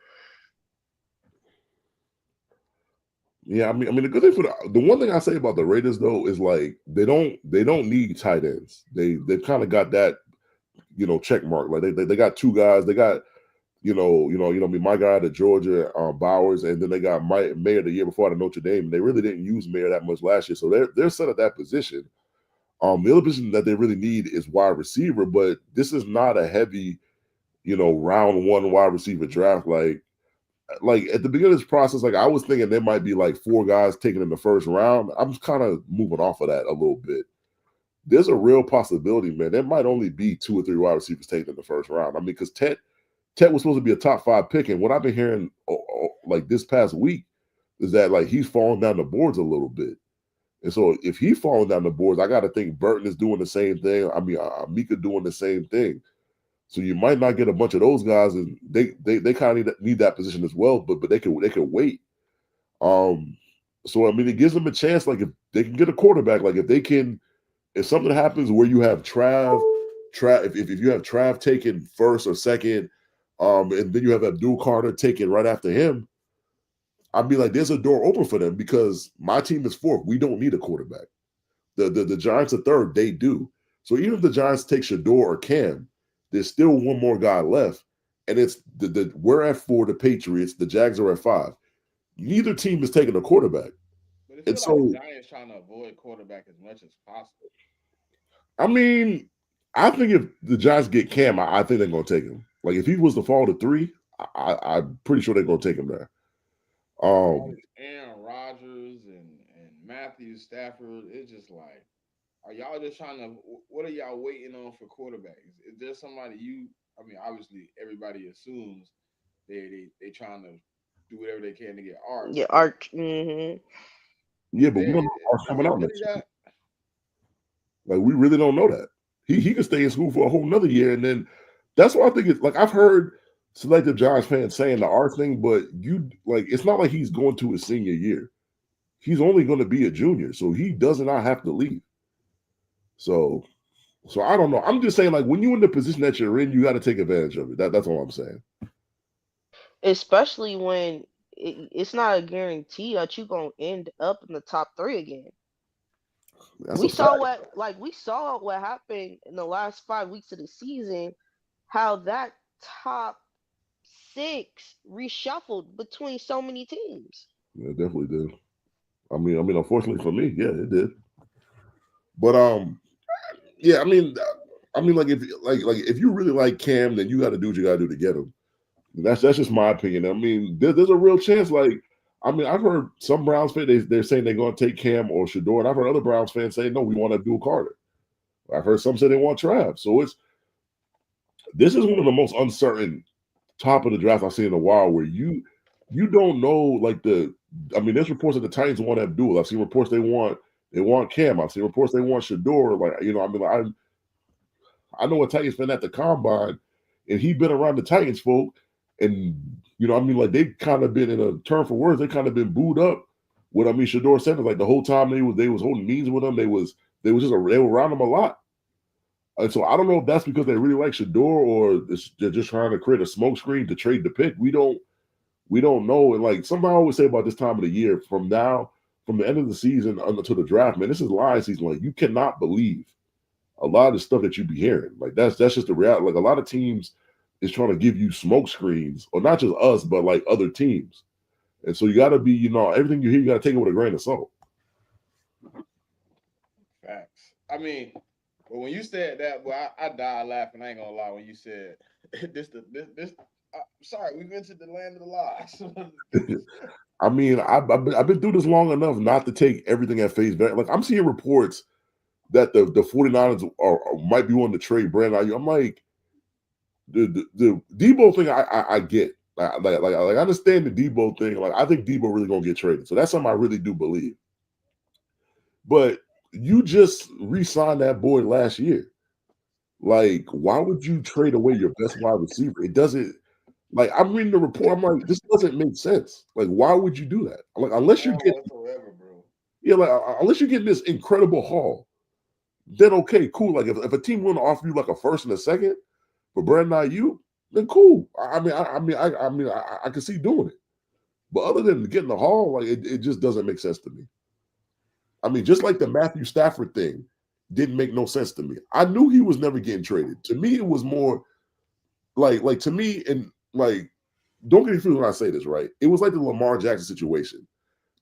S2: Yeah, the good thing for the one thing I say about the Raiders though is like they don't need tight ends. They've kind of got that check mark. Like they got 2 guys. They got my guy at Georgia, Bowers, and then they got Mayer the year before at Notre Dame. They really didn't use Mayer that much last year, so they're set at that position. The other position that they really need is wide receiver, but this is not a heavy, round one wide receiver draft. Like at the beginning of this process, like I was thinking there might be like 4 guys taken in the first round. I'm kind of moving off of that a little bit. There's a real possibility, man. There might only be 2 or 3 wide receivers taken in the first round. I mean, because Ted was supposed to be a top 5 pick, and what I've been hearing like this past week is that like he's falling down the boards a little bit. And so if he's falling down the boards, I got to think Burton is doing the same thing. I mean, Mika doing the same thing. So you might not get a bunch of those guys, and they kind of need that position as well. But they can wait. So I mean, it gives them a chance. Like if they can get a quarterback, like if something happens where you have if you have Trav taken first or second, and then you have Abdul Carter taken right after him, I'd be like, there's a door open for them because my team is 4th. We don't need a quarterback. The Giants are 3rd. They do. So even if the Giants take Shador or Cam, there's still one more guy left, and it's we're at 4. The Patriots, the Jags are at 5. Neither team is taking a quarterback.
S1: But it feels like the Giants trying to avoid quarterback as much as possible.
S2: I mean, I think if the Giants get Cam, I think they're going to take him. Like if he was to fall to 3, I'm pretty sure they're going to take him there.
S1: Aaron Rodgers and Matthew Stafford, it's just like, are y'all just trying to? What are y'all waiting on for quarterbacks? Is there somebody I mean, obviously everybody assumes they trying to do whatever they can to get Art.
S3: Yeah, Art. Mm-hmm.
S2: Yeah, but we don't know Art's coming out next year. Like we really don't know that. He could stay in school for a whole nother year, and then that's what I think. It's like I've heard selective Giants fans saying the Art thing, but it's not like he's going to his senior year. He's only going to be a junior, so he does not have to leave. So I don't know. I'm just saying, like, when you're in the position that you're in, you got to take advantage of it. That's all I'm saying.
S3: Especially when it's not a guarantee that you're gonna end up in the top 3 again. We saw what happened in the last 5 weeks of the season, how that top 6 reshuffled between so many teams.
S2: Yeah, it definitely did. I mean, unfortunately for me, yeah, it did. But yeah, I mean, like if you really like Cam, then you got to do what you got to do to get him. That's just my opinion. I mean, there's a real chance. Like, I mean, I've heard some Browns fans they're saying they're going to take Cam or Shador, and I've heard other Browns fans say no, we want Abdul Carter. I've heard some say they want Trav. So this is one of the most uncertain top of the draft I've seen in a while, where you don't know I mean, there's reports that the Titans want Abdul. I've seen reports they want Cam. I've seen reports they want Shador. Like, I mean, I know a Titans fan at the combine, and he'd been around the Titans folk, and I mean, like they've kind of been, in a term for words, they kind of been booed up. What I mean, Shador said is like the whole time they was holding meetings with him, they were around him a lot. And so I don't know if that's because they really like Shador or they're just trying to create a smokescreen to trade the pick. We don't know. And like somebody always say about this time of the year, from the end of the season until the draft, man, this is line season. Like you cannot believe a lot of the stuff that you be hearing. Like that's just the reality. Like a lot of teams is trying to give you smoke screens, or not just us, but like other teams. And so you got to be, everything you hear, you got to take it with a grain of salt.
S1: Facts. I mean, but when you said that, well, I died laughing. I ain't gonna lie. When you said this, sorry, we've entered the land of the lies.
S2: I mean, I've been through this long enough not to take everything at face value. Like I'm seeing reports that the 49ers might be wanting to trade Brandon Ayuk. I'm like, the Debo thing, I get. Like I understand the Debo thing. Like I think Debo really gonna get traded. So that's something I really do believe. But you just re-signed that boy last year. Like, why would you trade away your best wide receiver? It doesn't. Like I'm reading the report. I'm like, this doesn't make sense. Like, why would you do that? Like, unless you get,
S1: bro.
S2: Yeah, like unless you get this incredible haul, then okay, cool. Like if a team want to offer you like a first and a second for Brandon Ayuk, then cool. I can see doing it. But other than getting the haul, like it just doesn't make sense to me. I mean, just like the Matthew Stafford thing didn't make no sense to me. I knew he was never getting traded. To me, it was more like to me, and like, don't get confused when I say this, right? It was like the Lamar Jackson situation.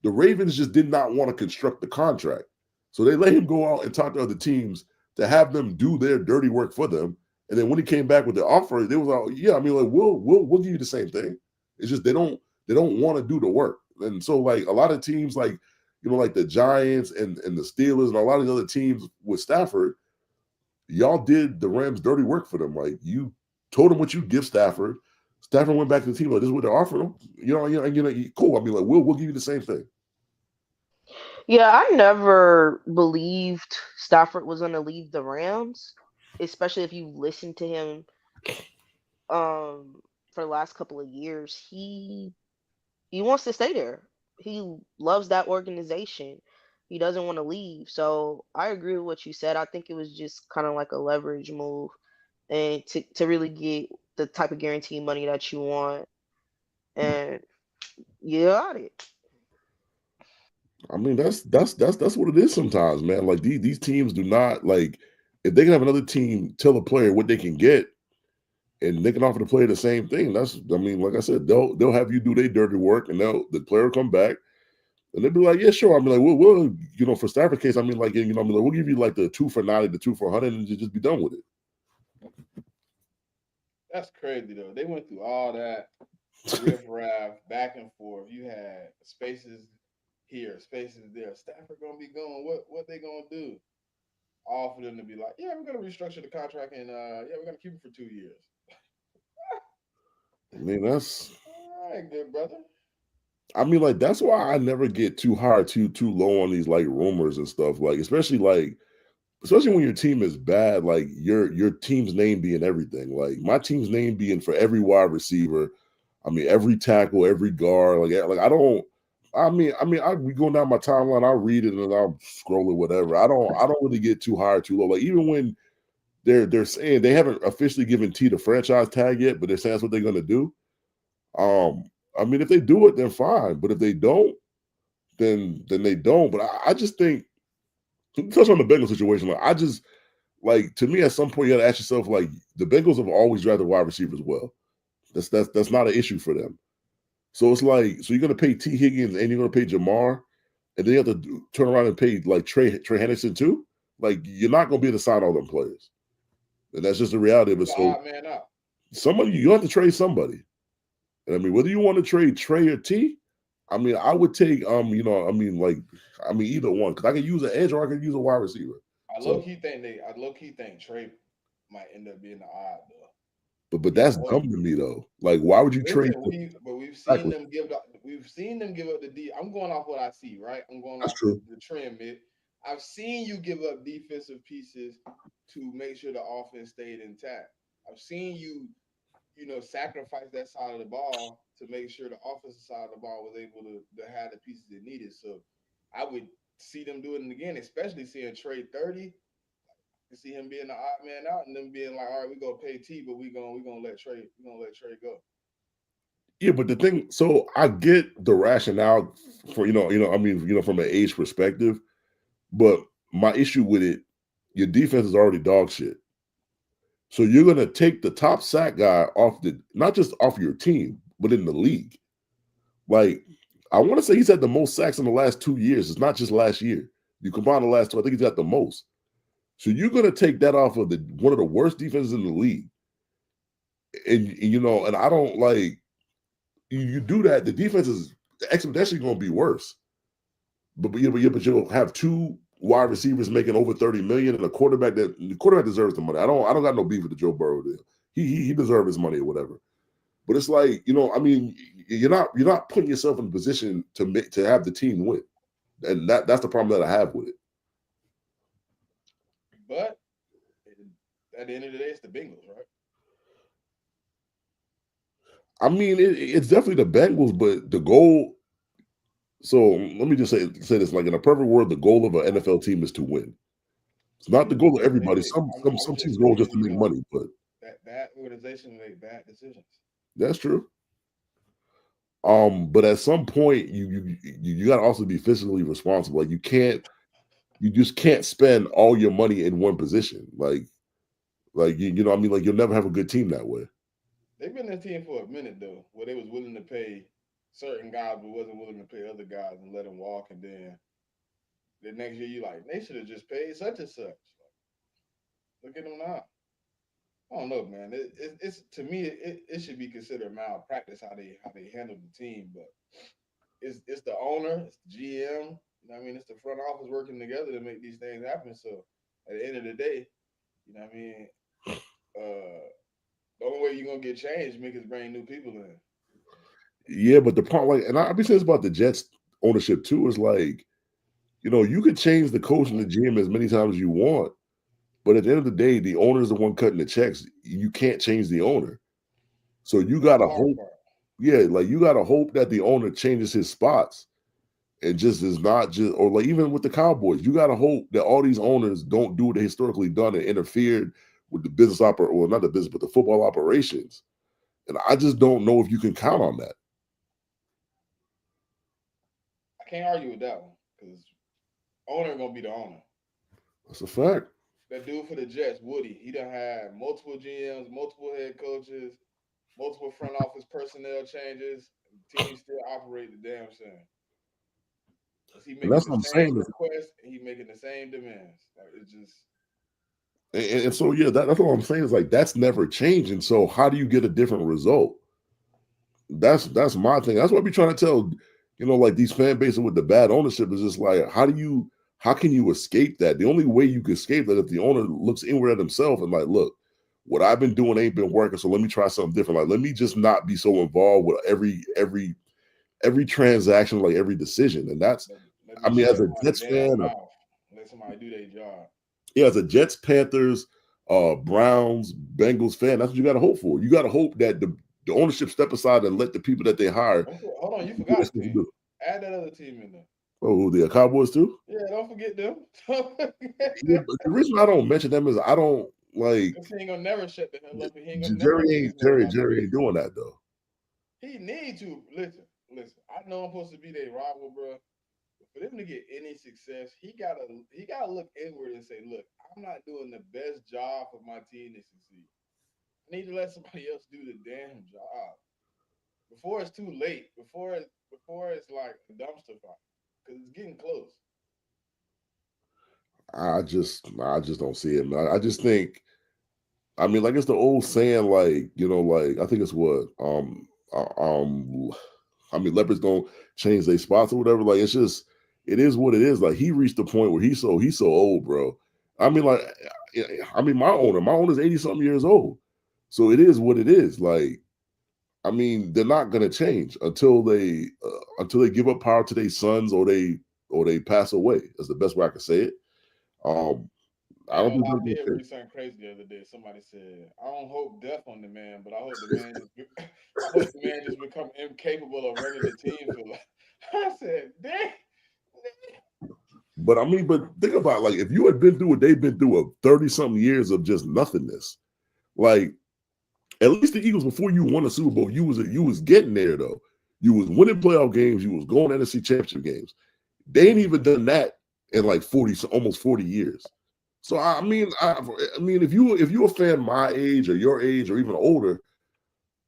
S2: The Ravens just did not want to construct the contract. So they let him go out and talk to other teams to have them do their dirty work for them. And then when he came back with the offer, they was like, yeah, I mean, like we'll give you the same thing. It's just they don't want to do the work. And so like a lot of teams like like the Giants and the Steelers and a lot of the other teams with Stafford, y'all did the Rams dirty work for them. Like you told them what you give Stafford. Stafford went back to the team like this is what they're offering them. Cool. I mean, like we'll give you the same thing.
S3: Yeah, I never believed Stafford was going to leave the Rams, especially if you listen to him for the last couple of years. He wants to stay there. He loves that organization. He doesn't want to leave. So I agree with what you said. I think it was just kind of like a leverage move and to really get the type of guaranteed money that you want. And you got it.
S2: I mean, that's what it is sometimes, man. Like these teams do not like if they can have another team tell a player what they can get and they can offer the player the same thing. I mean, like I said, they'll have you do their dirty work and the player will come back and they'll be like, yeah, sure. I mean, like we'll for Stafford case, I mean, like I mean, like we'll give you like the 2 for 90, the 2 for 100, and just be done with it.
S1: That's crazy though. They went through all that riff-raff, back and forth. You had spaces here, spaces there. Stafford gonna be going. What they gonna do? All for them to be like, yeah, we're gonna restructure the contract and yeah, we're gonna keep it for 2 years.
S2: I mean, that's
S1: All right, good brother.
S2: I mean, like that's why I never get too high, too low on these like rumors and stuff. Like, especially when your team is bad, like your team's name being everything. Like my team's name being for every wide receiver. I mean, every tackle, every guard. Like I don't. I be going down my timeline. I'll read it and I'll scroll it, whatever. I don't really get too high or too low. Like even when they're saying they haven't officially given T the franchise tag yet, but they're saying that's what they're gonna do. I mean, if they do it, then fine. But if they don't, then they don't. But I just think to touch on the Bengals situation, like to me, at some point you got to ask yourself, like the Bengals have always drafted wide receivers well. That's not an issue for them. So it's like, so you're gonna pay T Higgins and you're gonna pay Jamar, and then you have to turn around and pay like Trey Henderson too. Like you're not gonna be able to sign all them players, and that's just the reality of it.
S1: The
S2: So
S1: odd man out.
S2: somebody you have to trade somebody. And I mean, whether you want to trade Trey or T, I mean, I would take either one because I can use an edge or I can use a wide receiver.
S1: I low key think Trey might end up being the odd though.
S2: But that's dumb to me though. Like, why would you trade?
S1: Listen, we've seen them give up. We've seen them give up the D. I'm going off what I see, right? I'm going
S2: That's
S1: off
S2: true.
S1: the trend mid. I've seen you give up defensive pieces to make sure the offense stayed intact. I've seen you, sacrifice that side of the ball to make sure the offensive side of the ball was able to have the pieces it needed. So I would see them doing it again, especially seeing trade 30. To see him being the odd man out and them being like, all right, we're gonna pay T, but we're gonna let Trey go.
S2: Yeah, but the thing, so I get the rationale for from an age perspective, but my issue with it, your defense is already dog shit. So you're gonna take the top sack guy off not just off your team, but in the league. Like I want to say he's had the most sacks in the last 2 years. It's not just last year. You combine the last two, I think he's got the most. So you're gonna take that off of one of the worst defenses in the league, and I don't like you do that. The defense is exponentially going to be worse. But you'll have two wide receivers making over 30 million and a quarterback the quarterback deserves the money. I don't got no beef with the Joe Burrow deal. He deserves his money or whatever. But it's like, I mean, you're not putting yourself in a position to have the team win. And that's the problem that I have with it.
S1: But at the end of the day, it's the Bengals, right?
S2: I mean, it's definitely the Bengals, but the goal. So let me just say this: like in a perfect world, the goal of an NFL team is to win. It's not the goal of everybody. Some teams goal just to make money, but
S1: that organization make bad decisions.
S2: that's true. But at some point, you got to also be fiscally responsible. Like you just can't spend all your money in one position. Like I mean, like you'll never have a good team that way.
S1: They've been a team for a minute though, where they was willing to pay certain guys, but wasn't willing to pay other guys and let them walk. And then The next year, you like they should have just paid such and such. Look at them now. I don't know, man. It's to me, it should be considered malpractice how they handle the team, but it's the owner, it's the GM. You know what I mean? It's the front office working together to make these things happen. So at the end of the day, you know what I mean? Uh, the only way you're gonna get changed, make is bring new people in.
S2: Yeah, but the part like, and I'll be saying this about the Jets ownership too, is like, you could change the coach and the GM as many times as you want, but at the end of the day, the owner is the one cutting the checks. You can't change the owner. So you
S1: That's the
S2: gotta
S1: hard
S2: hope,
S1: part.
S2: yeah, like you gotta hope that the owner changes his spots and just is not just, or like even with the Cowboys, you gotta hope that all these owners don't do what they historically done and interfered with the business or not the business, but the football operations. And I just don't know if you can count on that.
S1: I can't argue with that one because owner gonna be the owner.
S2: That's a fact.
S1: That dude for the Jets, Woody, he done had multiple GMs, multiple head coaches, multiple front office personnel changes. Teams still operate the damn same. Is he
S2: And
S1: making
S2: that's
S1: the
S2: what I'm
S1: same
S2: saying.
S1: requests and he making the same demands? Like it's just
S2: And so yeah, that's what I'm saying is like that's never changing. So how do you get a different result? That's my thing. That's what I be trying to tell, like these fan bases with the bad ownership is just like how can you escape that? The only way you can escape that if the owner looks inward at himself and like, look, what I've been doing ain't been working, so let me try something different. Like, let me just not be so involved with every transaction, like every decision. And that's,
S1: let, let
S2: I
S1: me
S2: mean,
S1: shut
S2: as a
S1: my
S2: Jets fan,
S1: damn mouth. Let somebody do their job.
S2: yeah, as a Jets, Panthers, Browns, Bengals fan, that's what you got to hope for. You got to hope that the ownership step aside and let the people that they hire.
S1: Hold on, you
S2: Do what they're
S1: forgot a
S2: supposed to
S1: team.
S2: do.
S1: Add that other team in there.
S2: Oh, who, the Cowboys too?
S1: Yeah, don't forget them. Don't forget
S2: Yeah,
S1: them.
S2: but the reason I don't mention them is I don't like
S1: Cause he ain't gonna never shut the hell up and he ain't gonna never
S2: Jerry
S1: lose
S2: ain't
S1: no
S2: Jerry.
S1: money.
S2: Jerry ain't doing that though.
S1: He need to listen. I know I'm supposed to be their rival, bro. But for them to get any success, he gotta look inward and say, look, I'm not doing the best job for my team to succeed. I need to let somebody else do the damn job before it's too late. Before it's like a dumpster fire, because it's getting close.
S2: I just don't see it, man. I just think, I mean, like it's the old saying, like like I think it's what I mean, leopards don't change their spots or whatever. Like it's just, it is what it is. Like he reached the point where he's so old, bro. I mean, like, I mean, my owner's 80 something years old, so it is what it is. Like, I mean, they're not gonna change until they give up power to their sons or they pass away. That's the best way I can say it. Um,
S1: I
S2: I
S1: ain't
S2: don't
S1: gonna
S2: think
S1: lie,
S2: they're
S1: I
S2: gonna
S1: did
S2: change.
S1: read something crazy the other day. Somebody said, "I don't hope death on the man, but I hope the man I hope the man just become incapable of running the team for life." I said, "Damn."
S2: But I mean, but think about, like, if you had been through what they've been through of 30 something years of just nothingness, like at least the Eagles before you won a Super Bowl, you was getting there though. You was winning playoff games, you was going to NFC championship games. They ain't even done that in like 40, almost 40 years. So I mean, if you're a fan my age or your age or even older,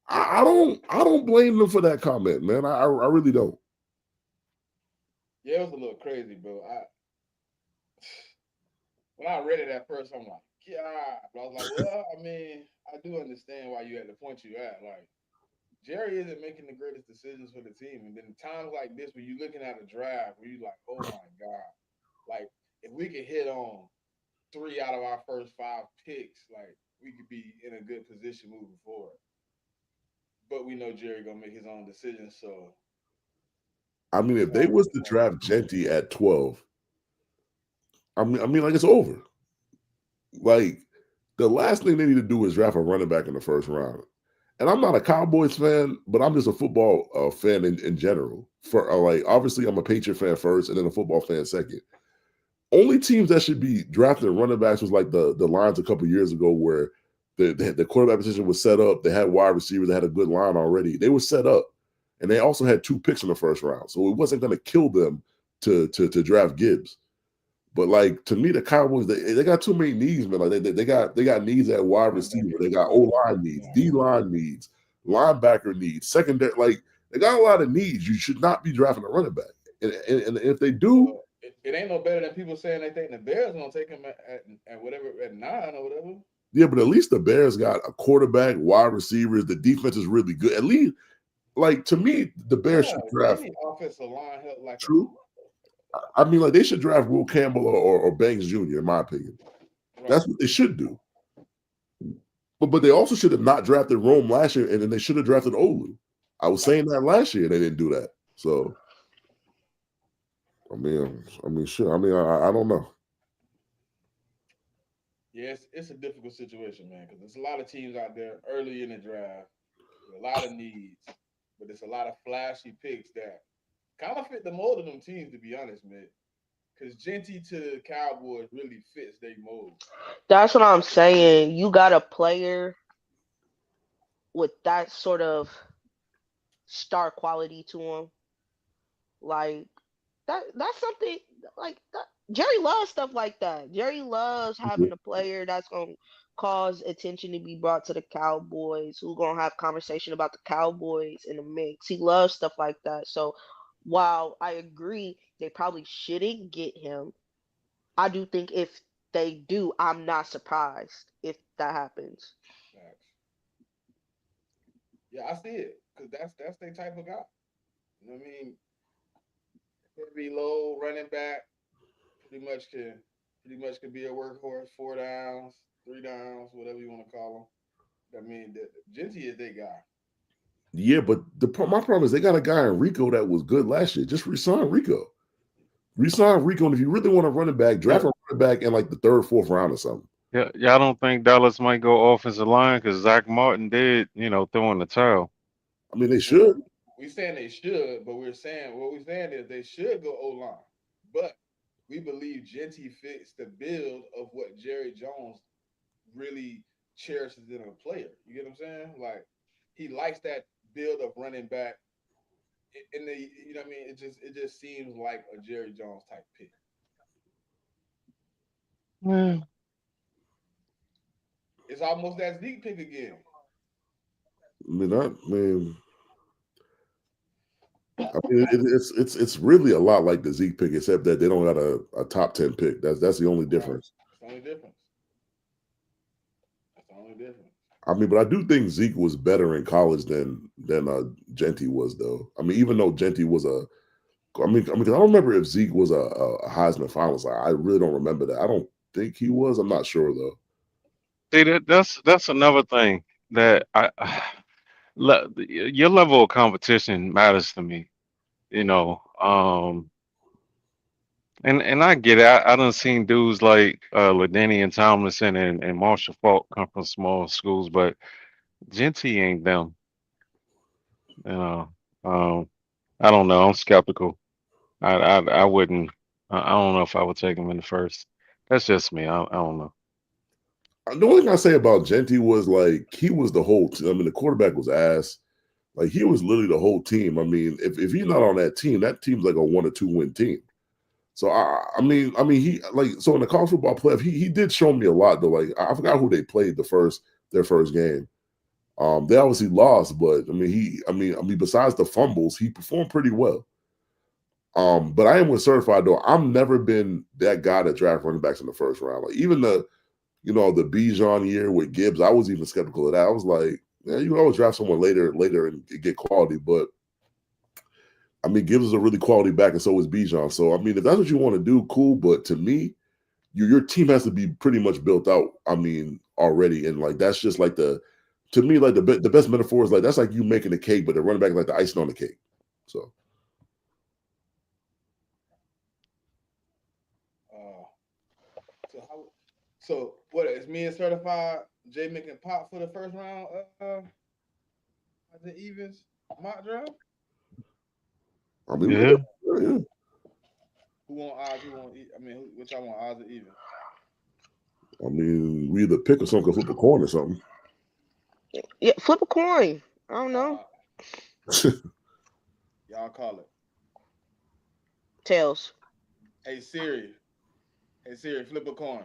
S2: I don't blame them for that comment, man. I really don't.
S1: Yeah, it was a little crazy, bro. When I read it at first, I'm like, "God," but I was like, "Well, I mean, I do understand why you at the point you at. Like, Jerry isn't making the greatest decisions for the team, and then times like this, where you're looking at a draft, where you're like, oh my god, like if we could hit on 3 out of our first 5 picks, like we could be in a good position moving forward. But we know Jerry gonna make his own decisions, so
S2: I mean,
S1: that's
S2: if they
S1: why
S2: was
S1: that's
S2: to
S1: why we
S2: draft
S1: do that.
S2: Genty at 12, I mean, like it's over. Like the last thing they need to do is draft a running back in the first round. And I'm not a Cowboys fan, but I'm just a football fan in general. For like, obviously, I'm a Patriot fan first, and then a football fan second. Only teams that should be drafting running backs was like the Lions a couple years ago, where the quarterback position was set up. They had wide receivers. They had a good line already. They were set up, and they also had 2 picks in the first round, so it wasn't going to kill them to draft Gibbs. But like to me, the Cowboys they got too many needs, man. Like they got needs at wide
S1: Running back
S2: receiver.
S1: is
S2: They got O
S1: crazy.
S2: line needs,
S1: Yeah.
S2: D line needs, linebacker needs, secondary. Like they got a lot of needs. You should not be drafting a running back. And if they do,
S1: it ain't no better than people saying they think the Bears gonna take him at whatever at 9 or whatever.
S2: Yeah, but at least the Bears got a quarterback, wide receivers. The defense is really good. At least, like to me, the Bears
S1: Yeah,
S2: should
S1: they
S2: draft.
S1: need offensive line help like a
S2: True. I mean, like they should draft Will Campbell or Banks Jr. In my opinion,
S1: right.
S2: that's what they should do. But they also should have not drafted Rome last year, and then they should have drafted Olu. I was saying that last year, they didn't do that. So shit. I don't know.
S1: Yeah, it's a difficult situation, man, because there's a lot of teams out there early in the draft with a lot of needs, but there's a lot of flashy picks that kind of fit the mold of them teams, to be honest, man. Because Genty to the Cowboys really fits their mold.
S3: That's what I'm saying. You got a player with that sort of star quality to him, like that's something like that. Jerry loves stuff like that. Jerry loves having a player that's gonna cause attention to be brought to the Cowboys, who's gonna have conversation about the Cowboys in the mix. He loves stuff like that. So while I agree they probably shouldn't get him, I do think if they do, I'm not surprised if that happens.
S1: Facts. Yeah, I see it because that's their type of guy. You know what I mean? Heavy low running back, pretty much can be a workhorse, 4 downs, 3 downs, whatever you want to call them. I mean, Genty is their guy.
S2: Yeah, but my problem is they got a guy in Rico that was good last year. Just resign Rico. Resign Rico, and if you really want a running back, draft
S4: Yeah,
S2: a running back in like the third, fourth round or something.
S4: yeah. Y'all don't think Dallas might go offensive line because Zach Martin did, throw in the towel.
S2: I mean, they
S1: Well,
S2: should.
S1: we saying they should, but we're saying is they should go O line, but we believe Genty fits the build of what Jerry Jones really cherishes in a player. You get what I'm saying? Like he likes that build of running back. In the you know what I mean? It just seems like a Jerry Jones type pick.
S4: Yeah.
S1: It's almost that Zeke pick again.
S2: It's really a lot like the Zeke pick, except that they don't got a top 10 pick. That's the only
S1: Right.
S2: difference.
S1: That's the only difference. That's the only difference.
S2: I mean, but I do think Zeke was better in college than Genty was, though. I mean, even though Genty was because I don't remember if Zeke was a Heisman finalist. I really don't remember that. I don't think he was. I'm not sure though.
S4: See, that's another thing that your level of competition matters to me. You know, and I get it. I done seen dudes like LaDainian Tomlinson and Marshall Faulk come from small schools, but Genty ain't them. You know, um, I don't know. I'm skeptical. I wouldn't. I don't know if I would take him in the first. That's just me. I don't know.
S2: The only thing I say about Genty was like he was the whole. I mean, the quarterback was ass. Like he was literally the whole team. I mean, if he's not on that team's like a 1 or 2 win team. So I mean he like so in the college football playoff he did show me a lot though. Like I forgot who they played their first game. They obviously lost, but I mean besides the fumbles, he performed pretty well. But I am with certified though. I've never been that guy that draft running backs in the first round. Like even the Bijan year with Gibbs, I was even skeptical of that. I was like, yeah, you can always draft someone later and get quality, but I mean, Gibbs is a really quality back, and so is Bijan. So I mean, if that's what you want to do, cool. But to me, your team has to be pretty much built out. I mean, already, and like that's just like to me like the best metaphor is like that's like you making a cake, but the running back is like the icing on the cake. So
S1: Uh, so what is me and certified JMIK and Pop for the first round? The evens mock draft.
S2: I mean,
S4: Yeah.
S2: yeah.
S1: Who want odds? Who want? I mean, which I want odds or even?
S2: I mean, we either pick or something, flip a coin or something.
S3: Yeah, flip a coin. I don't know.
S1: Y'all call it.
S3: Tails.
S1: Hey Siri. Hey Siri, flip a coin.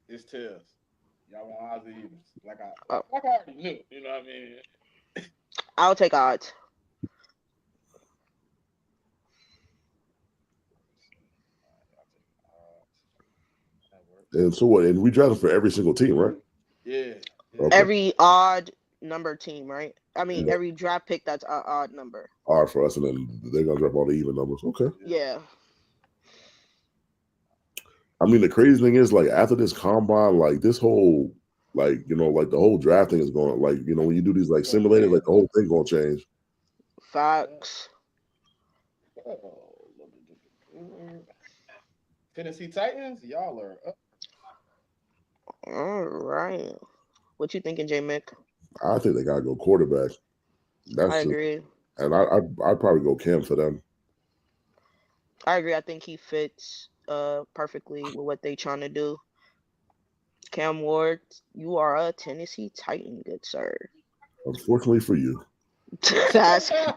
S1: It's tails. Y'all want odds or evens?
S3: Oh,
S1: Like I already knew. You know what I mean?
S3: I'll take odds.
S2: And so what? And we drafted for every single team, right?
S1: Yeah.
S2: Okay.
S3: Every odd number team, right? I mean,
S2: Yeah.
S3: every draft pick that's an odd number.
S2: All right for us, and then they're gonna draft all the even numbers. Okay.
S3: Yeah.
S2: I mean, the crazy thing is, like, after this combine, like this whole, like, like the whole draft thing is going, like, when you do these like simulators, like the whole thing gonna change.
S3: Facts.
S1: Tennessee Titans, y'all are up.
S3: All right. What you thinking, JMIK?
S2: I think they gotta go quarterback. That's
S3: I
S2: just,
S3: agree.
S2: and I'd probably go Cam for them.
S3: I agree. I think he fits perfectly with what they trying to do. Cam Ward, you are a Tennessee Titan, good sir.
S2: Unfortunately for you.
S3: That's crazy.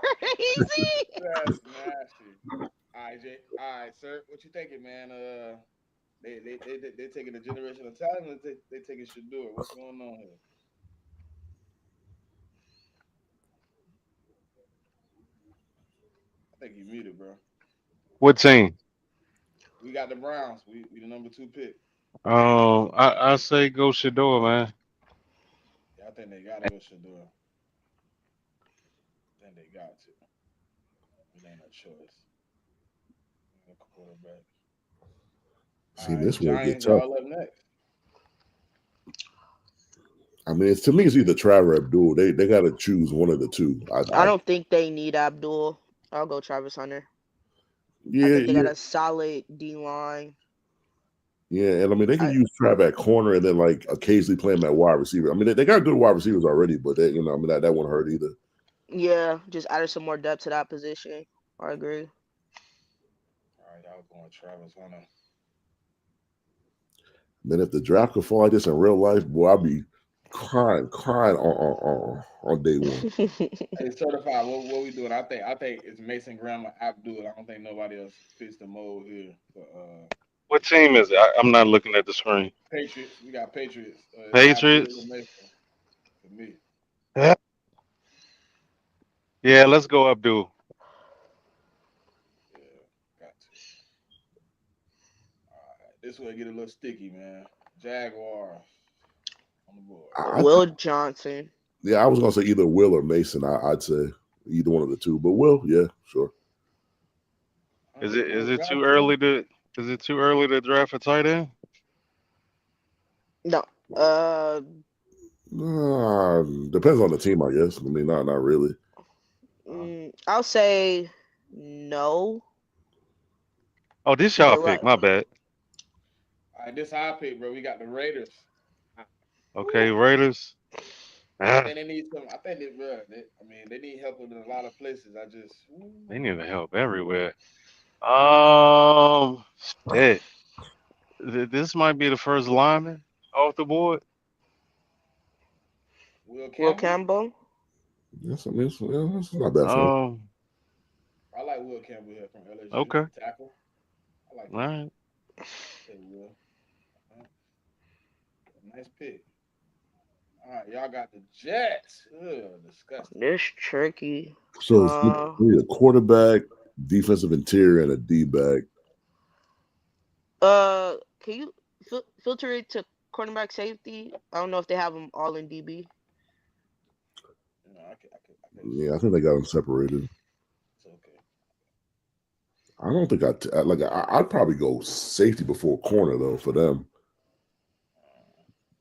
S1: That's nasty. All right, All right, sir. What you thinking, man? They taking a generation of talent, or they taking Shador. What's going on here? I think you muted, bro.
S4: What team?
S1: We got the Browns. We the number 2 pick.
S4: I say go Shador, man.
S1: Yeah, I think they gotta go Shador. I think they got to. It ain't a choice. A quarterback.
S2: See,
S1: All right,
S2: this one get
S1: Giants,
S2: tough.
S1: y'all up next.
S2: I mean, to me, it's either Trevor or Abdul. They got to choose one of the two.
S3: I don't think they need Abdul. I'll go Travis Hunter.
S2: Yeah,
S3: I think they
S2: yeah,
S3: got a solid D line.
S2: yeah. And I mean, they can use Trav at corner and then like occasionally play him at wide receiver. I mean, they got good wide receivers already, but I mean, that won't hurt either.
S3: Yeah, just added some more depth to that position. I agree.
S1: All right, I was going Travis Hunter.
S2: Then if the draft could fall like this in real life, boy, I'd be crying on day one.
S1: Hey, certified. What we doing? I think it's Mason Graham or Abdul. I don't think nobody else fits the mold here. For,
S4: What team is it? I'm not looking at the screen.
S1: Patriots. We got Patriots. It's Abdul or
S4: Patriots.
S1: Mason for me.
S4: Yeah, let's go Abdul.
S1: Yeah, got to. All right, this way get a little sticky, man. Jaguars on the board.
S3: Will Johnson.
S2: Yeah, I was gonna say either Will or Mason. I'd say either one of the two, but Will, yeah, sure.
S4: Is
S1: Will
S4: it too
S1: Johnson.
S4: early to draft a tight end?
S3: No.
S2: Depends on the team, I guess. I mean, not really.
S3: I'll say no.
S4: Oh, this y'all pick. My bad.
S1: All right, this high pick, bro. We got the Raiders.
S4: Okay, Raiders.
S1: I think they need some. I think they, bro. They need help in a lot of places.
S4: They need help everywhere. Um, shit. This might be the first lineman off the board.
S1: Will
S3: Will
S1: Campbell.
S3: Campbell.
S2: Yes, I mean, it's not bad for him.
S1: I like Will Campbell here from LSU.
S4: Okay.
S1: Tackle. I like
S4: All
S1: him.
S4: right.
S1: Say Will. Nice pick. All right, y'all got the Jets. Ugh, disgusting.
S3: This tricky.
S2: So it's a quarterback, defensive interior, and a D back.
S3: Can you filter it to cornerback safety? I don't know if they have them all in DB.
S1: No, I can.
S2: Yeah, I think they got them separated.
S1: It's okay.
S2: I don't think I'd probably go safety before corner though for them.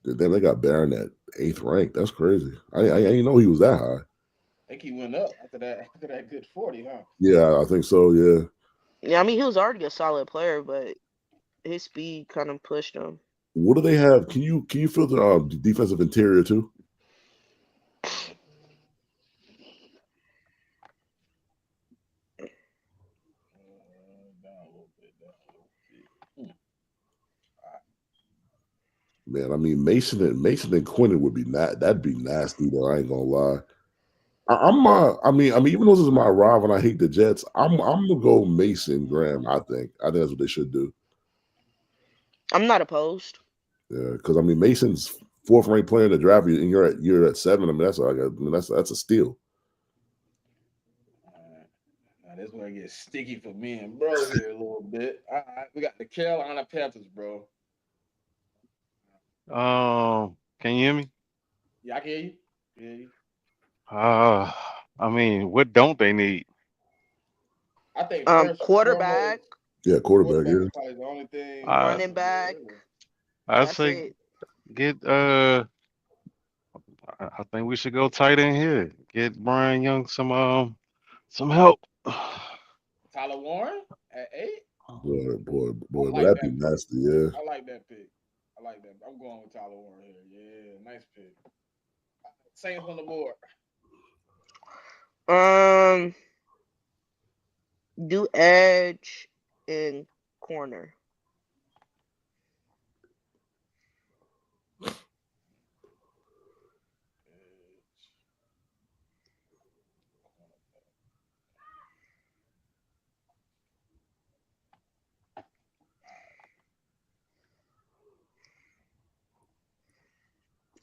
S2: Then they got Barron at 8th rank. That's crazy. I didn't know he was that high.
S1: I think he went up after that good 40, huh?
S2: Yeah, I think so. Yeah.
S3: Yeah, I mean he was already a solid player, but his speed kind of pushed him.
S2: What do they have? Can you filter defensive interior too? Man, I mean Mason and Quentin would be that'd be nasty though. I ain't gonna lie. I mean, even though this is my rival and I hate the Jets, I'm gonna go Mason Graham. I think that's what they should do.
S3: I'm not opposed.
S2: Yeah, because I mean Mason's 4th ranked player in the draft, and you're at 7. I mean that's a steal.
S1: Now this one gets sticky for me and bro here a little bit. All right, we got the Carolina Panthers, bro.
S4: Can you hear me?
S1: Yeah, I can hear you. Yeah,
S4: Uh, I mean, what don't they need?
S1: I think first and
S3: Quarterback,
S1: foremost,
S2: Yeah, quarterback.
S1: quarterback
S2: Yeah.
S1: is probably the only thing
S4: I
S3: running
S1: on the board.
S3: back.
S1: Really.
S4: I
S3: That's
S4: say
S3: it.
S4: get I think we should go tight end here. Get Brian Young some help.
S1: Tyler Warren at 8. I
S2: Boy, but
S1: like
S2: that'd be
S1: that pick.
S2: nasty. Yeah.
S1: I like that pick. I like that. I'm going with Tyler Warren here. Yeah, nice pick. Saints on the board.
S3: Um, do edge and corner.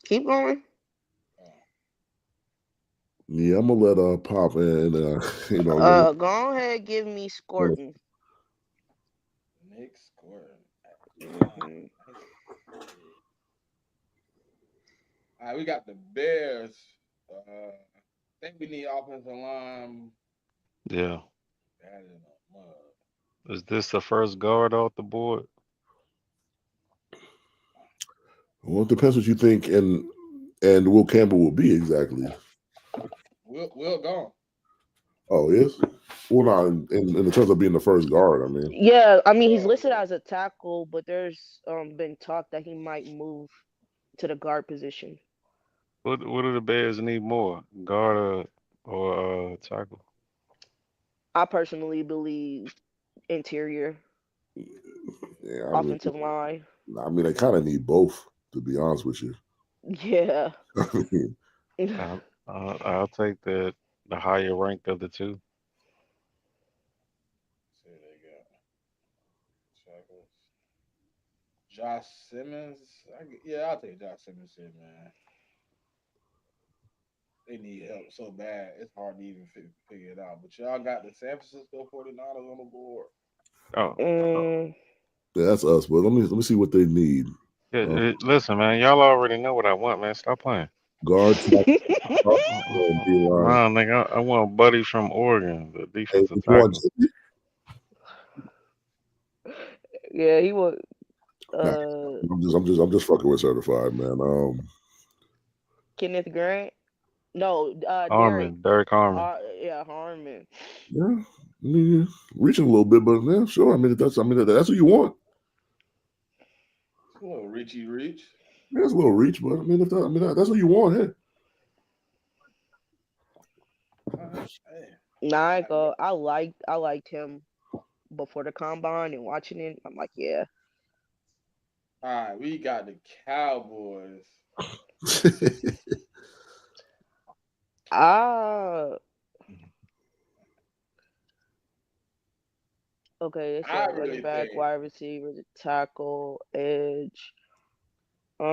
S3: Keep going.
S1: Uh,
S2: Yeah, I'm gonna let Pop and let
S3: Go ahead. Give me
S2: him.
S3: Scorton.
S1: Nick Gordon at 9.
S3: Hmm.
S1: Nice pick. All right, we got the Bears. I think we need offensive line.
S4: Yeah.
S1: That in the mud.
S4: Is this the first guard off the board?
S2: Well, it depends what you think, and Will Campbell will be exactly.
S1: Will gone.
S2: Oh, yes. Well, not in the terms of being the first guard. I mean,
S3: Yeah, I mean he's
S1: Oh,
S3: listed as a tackle, but there's been talk that he might move to the guard position.
S4: What do the Bears need more? Guard or tackle?
S3: I personally believe interior
S2: yeah.
S3: offensive line.
S2: They kind of need both, to be honest with you.
S3: Yeah.
S2: I mean,
S4: I'll take the higher rank of the two.
S1: see what they got. Shackles. Josh Simmons. Yeah, I'll take Josh Simmons here, man. They need help so bad. It's hard to even figure it out. But y'all got the San Francisco 49ers on the board.
S4: Oh,
S3: Mm,
S2: yeah, that's us. But let me see what they need.
S4: yeah.
S2: Uh,
S4: Listen, man, y'all already know what I want, man. Stop playing.
S2: guard, tackle, and D line.
S4: Nah, nigga, I want Buddy from Oregon, the
S2: Hey,
S4: defensive
S2: if you want,
S4: tackle.
S3: yeah, he was.
S2: nah,
S3: Uh,
S2: I'm just fucking with certified, man.
S3: Kenneth Grant. No, Derek.
S4: Derek Harmon.
S3: Yeah, Harmon.
S2: Yeah, I mean, reaching a little bit, but yeah, sure. That's what you want.
S1: It's a little Richie Reach.
S2: Yeah, it's a little reach, but that's what you want. Hey,
S1: All right. Hey.
S3: Nah,
S1: All right,
S3: I liked him before the combine and watching it. I'm like, yeah.
S1: all right, we got the Cowboys.
S3: Ah, okay. They
S1: I
S3: said running
S1: really
S3: back,
S1: think
S3: wide receiver, the tackle, edge.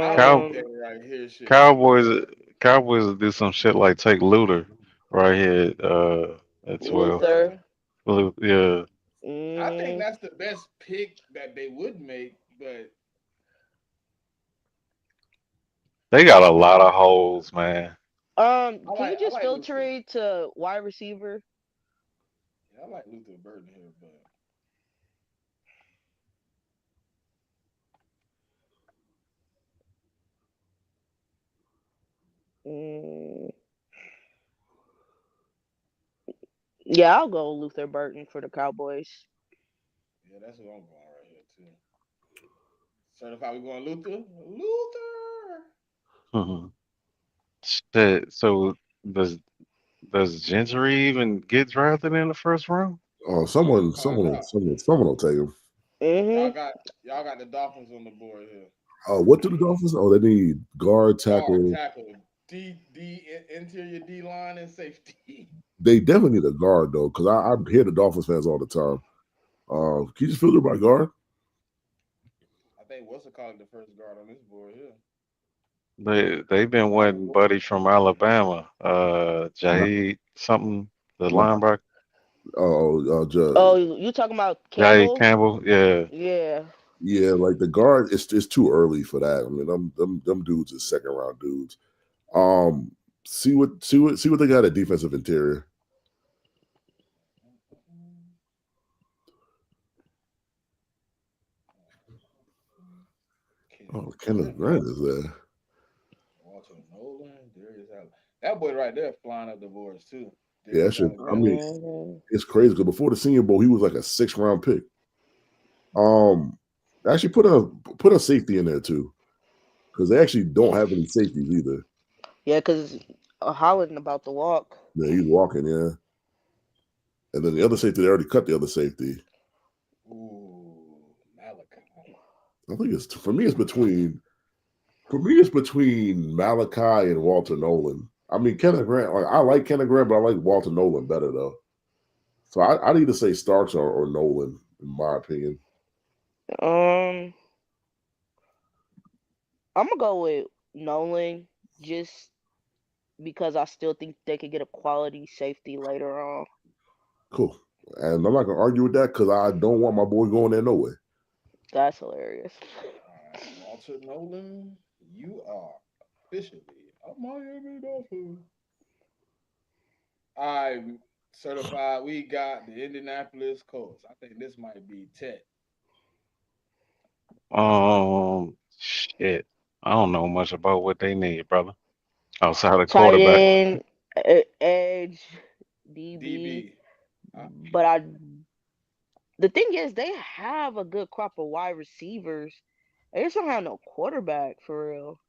S1: I really
S4: Cow
S1: think
S3: Um,
S1: right here should be
S4: Cowboys Cowboys will do some shit like take Luter right here at 12.
S1: Luther.
S3: Luther.
S4: Yeah,
S1: I think
S3: Mm,
S1: that's the best pick that they would make, but
S4: they got a lot of holes, man.
S3: can you
S1: I
S3: just
S1: like
S3: filter
S1: Luther.
S3: it to wide receiver?
S1: Yeah, I like Luther Burton here, but
S3: Mm, yeah, I'll go Luther Burton for the Cowboys.
S1: yeah, that's what I'm going right here too. Certified we going Luther? Luther.
S4: Mhm. Shit. So does does Gentry even get drafted in the first round?
S2: oh,
S1: We'll find out.
S2: someone will take him.
S1: Y'all
S3: Mm-hmm.
S1: got y'all got the Dolphins on the board here.
S2: What do the Dolphins? Oh, they need guard,
S1: Guard,
S2: tackle.
S1: tackle, interior D line and safety.
S2: They definitely need a guard though, because I hear the Dolphins fans all the time. Can you just filter by guard?
S1: I think what's it called the first guard on this board here?
S4: They've been wanting Buddy from Alabama,
S2: Nah,
S4: Jaheed something, the
S2: nah.
S4: linebacker,
S2: Oh,
S3: Oh, you talking about
S4: Jaheed
S3: Campbell?
S4: Campbell. Yeah,
S3: Yeah.
S2: Yeah, like the guard, it's too early for that. I mean, them dudes are second round dudes. Um, see what they got at defensive interior. Oh, Kenneth Grant is there.
S1: Walter Nolan, Darius Allen. That boy right there flying up the boards too.
S2: Yeah, that
S1: Darius
S2: shit. I mean,
S1: Alexander.
S3: Mhm.
S2: it's crazy because before the Senior Bowl, he was like a 6th round pick. Um, actually put a safety in there too because they actually don't have any safeties either.
S3: Yeah, because Holland about to walk.
S2: Yeah, he's walking, yeah. And then the other safety, they already cut the other safety.
S1: Ooh, Malachi.
S2: I think it's between Malachi and Walter Nolan. I mean, Kenneth Grant. Like I like Kenneth Grant, but I like Walter Nolan better though. So I'd either say Starks or Nolan, in my opinion.
S3: Um, I'm gonna go with Nolan just because I still think they could get a quality safety later on.
S2: Cool. And I'm not gonna argue with that because I don't want my boy going there no way.
S3: That's hilarious.
S1: All right, Walter Nolan, you are officially a Miami Dolphin. I certified. We got the Indianapolis Colts. I think this might be Tech.
S4: Shit. I don't know much about what they need, brother. Outside of
S3: Tight
S4: quarterback.
S3: end, edge, DB,
S1: DB.
S3: but I. The thing is, they have a good crop of wide receivers. They just don't have no quarterback for real.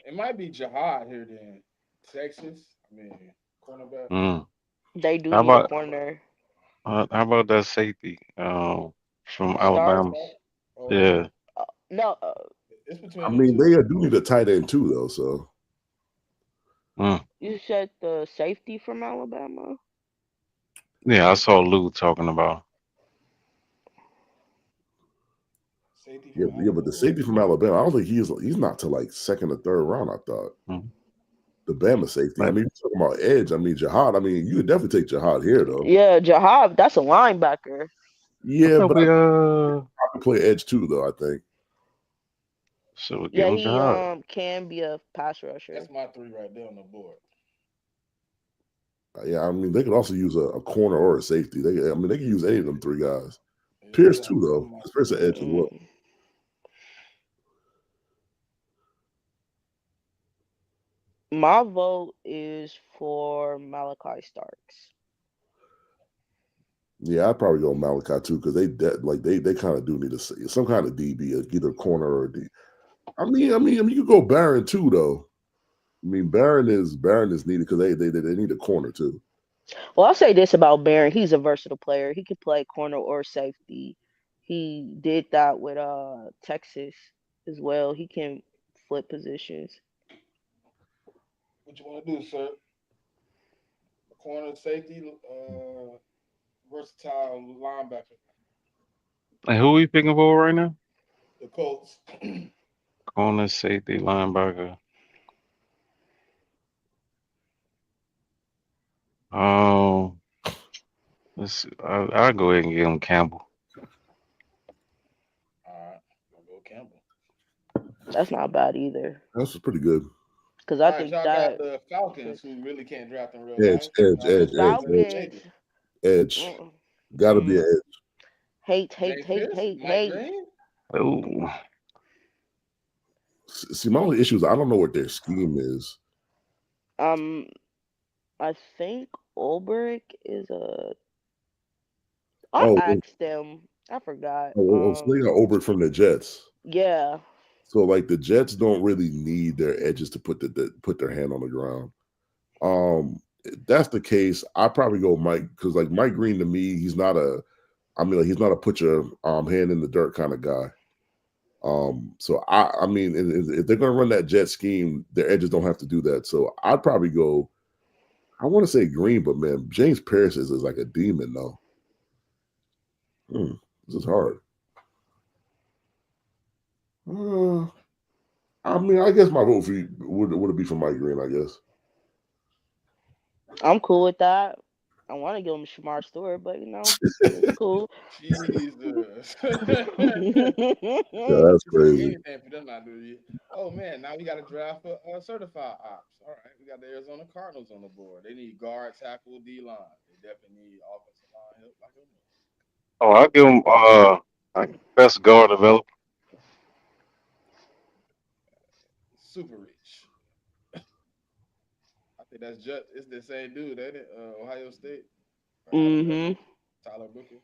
S1: It might be Jihad here then. Texas. I mean, cornerback.
S4: Mm.
S3: They do
S4: How
S3: need a
S4: about
S3: corner.
S4: that safety from
S1: Starks.
S4: Alabama?
S3: Starks.
S1: Oh,
S4: Yeah.
S3: No,
S1: it's
S2: I
S1: between the
S2: mean,
S1: two.
S2: they do need a tight end too, though. So
S4: Mm.
S3: you said the safety from Alabama.
S4: Yeah, I saw Lou talking about.
S1: Safety
S2: yeah,
S1: from
S2: yeah. But the
S1: Alabama.
S2: safety from Alabama, I don't think he's not to like second or third round. I thought
S4: Mm.
S2: the Bama safety. I
S4: Like,
S2: mean, you're talking about edge. I mean, Jihad. I mean, you could definitely take Jihad here though.
S3: Yeah, Jahab, that's a linebacker.
S4: I
S2: Yeah,
S4: thought
S2: but I
S4: we
S2: could play edge too, though. I think.
S4: so we give
S3: Yeah,
S4: him
S3: he
S4: Jihad.
S3: can be a pass rusher.
S1: That's my three right there on the board.
S2: Yeah, I mean, they could also use a corner or a safety. I mean, they can use any of them three guys.
S1: Yeah,
S2: Pierce
S1: that,
S2: too,
S1: that
S2: though.
S1: might
S2: Pierce
S1: be
S2: an edge as well.
S3: Mm. My vote is for Malachi Starks.
S2: Yeah, I'd probably go Malachi too because they kind of do need some kind of DB, either corner or D. I mean, you could go Barron too, though. I mean, Barron is needed because they need a corner too.
S3: Well, I'll say this about Barron. He's a versatile player. He can play corner or safety. He did that with Texas as well. He can flip positions.
S1: what you want to do, sir. Corner safety, versatile linebacker.
S4: And who we picking for right now?
S1: The Colts.
S4: Corner, safety, linebacker. Um, I'll go ahead and give him Campbell.
S1: All right, I'll go Campbell.
S3: That's not bad either.
S2: That's pretty good.
S3: Because
S1: All
S3: I
S1: right,
S3: think
S1: y'all got
S3: that
S1: the Falcons,
S3: fits.
S1: who really can't draft in real
S2: Edge,
S1: life.
S2: edge,
S1: Y'all
S2: edge,
S1: think
S3: The
S2: edge,
S1: Jameis,
S2: edge,
S3: Falcons.
S1: maybe
S2: edge.
S3: Mm,
S2: Got to be an
S3: mm,
S2: edge.
S3: hate, hate,
S1: James
S3: hate,
S1: Pierce,
S3: hate,
S1: Mike
S3: hate.
S1: Green.
S4: Oh,
S2: See, my only issue is I don't know what their scheme is.
S3: Um, I think Ulbrich is a. I
S2: Oh, oh,
S3: asked them. I forgot.
S2: so they got Obert from the Jets.
S3: Yeah.
S2: So like the Jets don't really need their edges to put their hand on the ground. If that's the case, I probably go Mike because like Mike Green to me, he's not a. I mean, like, he's not a put your hand in the dirt kind of guy. So I mean, if they're gonna run that jet scheme, their edges don't have to do that. So I'd probably go. I want to say Green, but man, James Pierce is like a demon though. This is hard. Uh, I mean, I guess my vote for would it be for Mike Green? I guess.
S3: I'm cool with that. I want to give him Shamar Stewart, but it's cool.
S1: Jesus.
S2: Yeah, that's
S1: It's gonna be
S2: crazy.
S1: anything for them not to do it. Oh man, now we got to draft for certified ops. All right, we got the Arizona Cardinals on the board. They need guard, tackle, D line. They definitely need offensive line help like them.
S4: Oh, I'll give him best guard available.
S1: Super rich. I think that's just it's the same dude, ain't it? Ohio State or Alabama.
S3: hmm
S1: Tyler Booker.